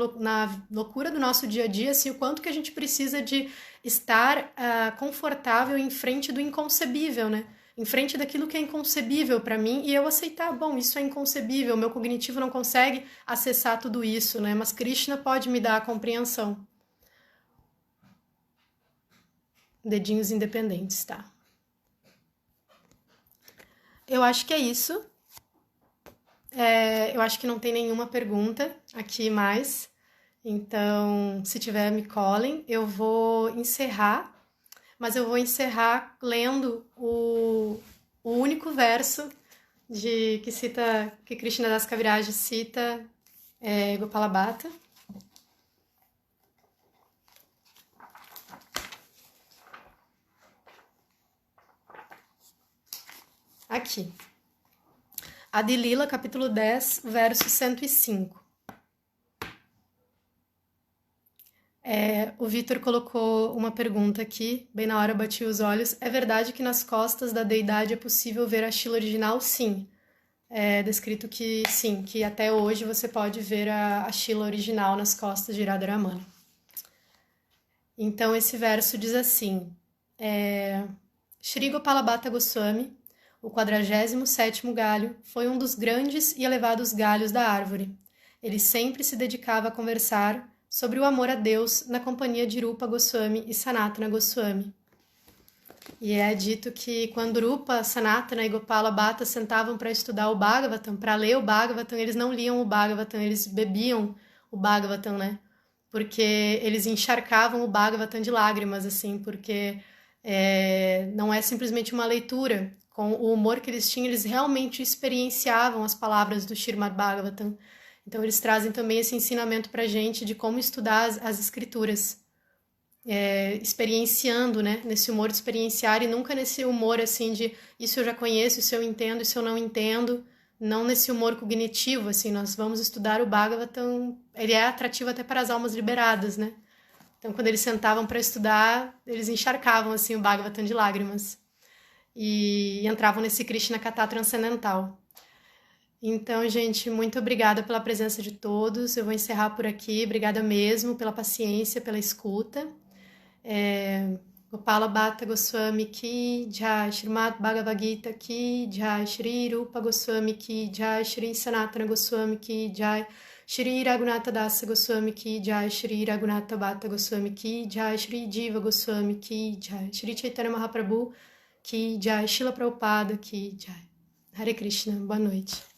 Speaker 1: loucura do nosso dia a dia, assim, o quanto que a gente precisa de estar confortável em frente do inconcebível, né? Em frente daquilo que é inconcebível para mim e eu aceitar, bom, isso é inconcebível, meu cognitivo não consegue acessar tudo isso, né? Mas Krishna pode me dar a compreensão. Dedinhos independentes, tá? Eu acho que é isso. Eu acho que não tem nenhuma pergunta aqui mais. Então, se tiver, me colhem. Eu vou encerrar, mas eu vou encerrar lendo o único verso que Krishna Das Kaviraj cita Gopala Bhatta. Aqui. Adilila, capítulo 10, verso 105. O Vitor colocou uma pergunta aqui, bem na hora eu bati os olhos. É verdade que nas costas da deidade é possível ver a Shila original? Sim. É descrito que sim, que até hoje você pode ver a Shila original nas costas de Radharamani. Então esse verso diz assim, Shri Gopala Bhatta Goswami, o 47º galho, foi um dos grandes e elevados galhos da árvore. Ele sempre se dedicava a conversar sobre o amor a Deus na companhia de Rupa Goswami e Sanatana Goswami. E é dito que quando Rupa, Sanatana e Gopala Bhatta sentavam para estudar o Bhagavatam, para ler o Bhagavatam, eles não liam o Bhagavatam, eles bebiam o Bhagavatam, né? Porque eles encharcavam o Bhagavatam de lágrimas, assim, porque não é simplesmente uma leitura. Com o humor que eles tinham, eles realmente experienciavam as palavras do Srimad Bhagavatam. Então, eles trazem também esse ensinamento pra gente de como estudar as escrituras. Experienciando, né? Nesse humor de experienciar e nunca nesse humor, assim, de isso eu já conheço, isso eu entendo, isso eu não entendo. Não nesse humor cognitivo, assim, nós vamos estudar o Bhagavatam, ele é atrativo até para as almas liberadas, né? Então, quando eles sentavam para estudar, eles encharcavam, assim, o Bhagavatam de lágrimas. E entravam nesse Krishna Katha transcendental. Então, gente, muito obrigada pela presença de todos. Eu vou encerrar por aqui. Obrigada mesmo pela paciência, pela escuta. Gopala Bhatta Goswami Ki Jai, Srimad Bhagavad Gita Ki Jai, Shri Rupa Goswami Ki Jai, Shri Sanatana Goswami Ki Jai, Shri Raghunatha Dasa Goswami Ki Jai, Shri Raghunatha Bhatta Goswami Ki Jai, Shri Jiva Goswami Ki Jai, Shri Chaitanya Mahaprabhu Ki Jai, Srila Prabhupada Ki Jai. Hare Krishna, boa noite.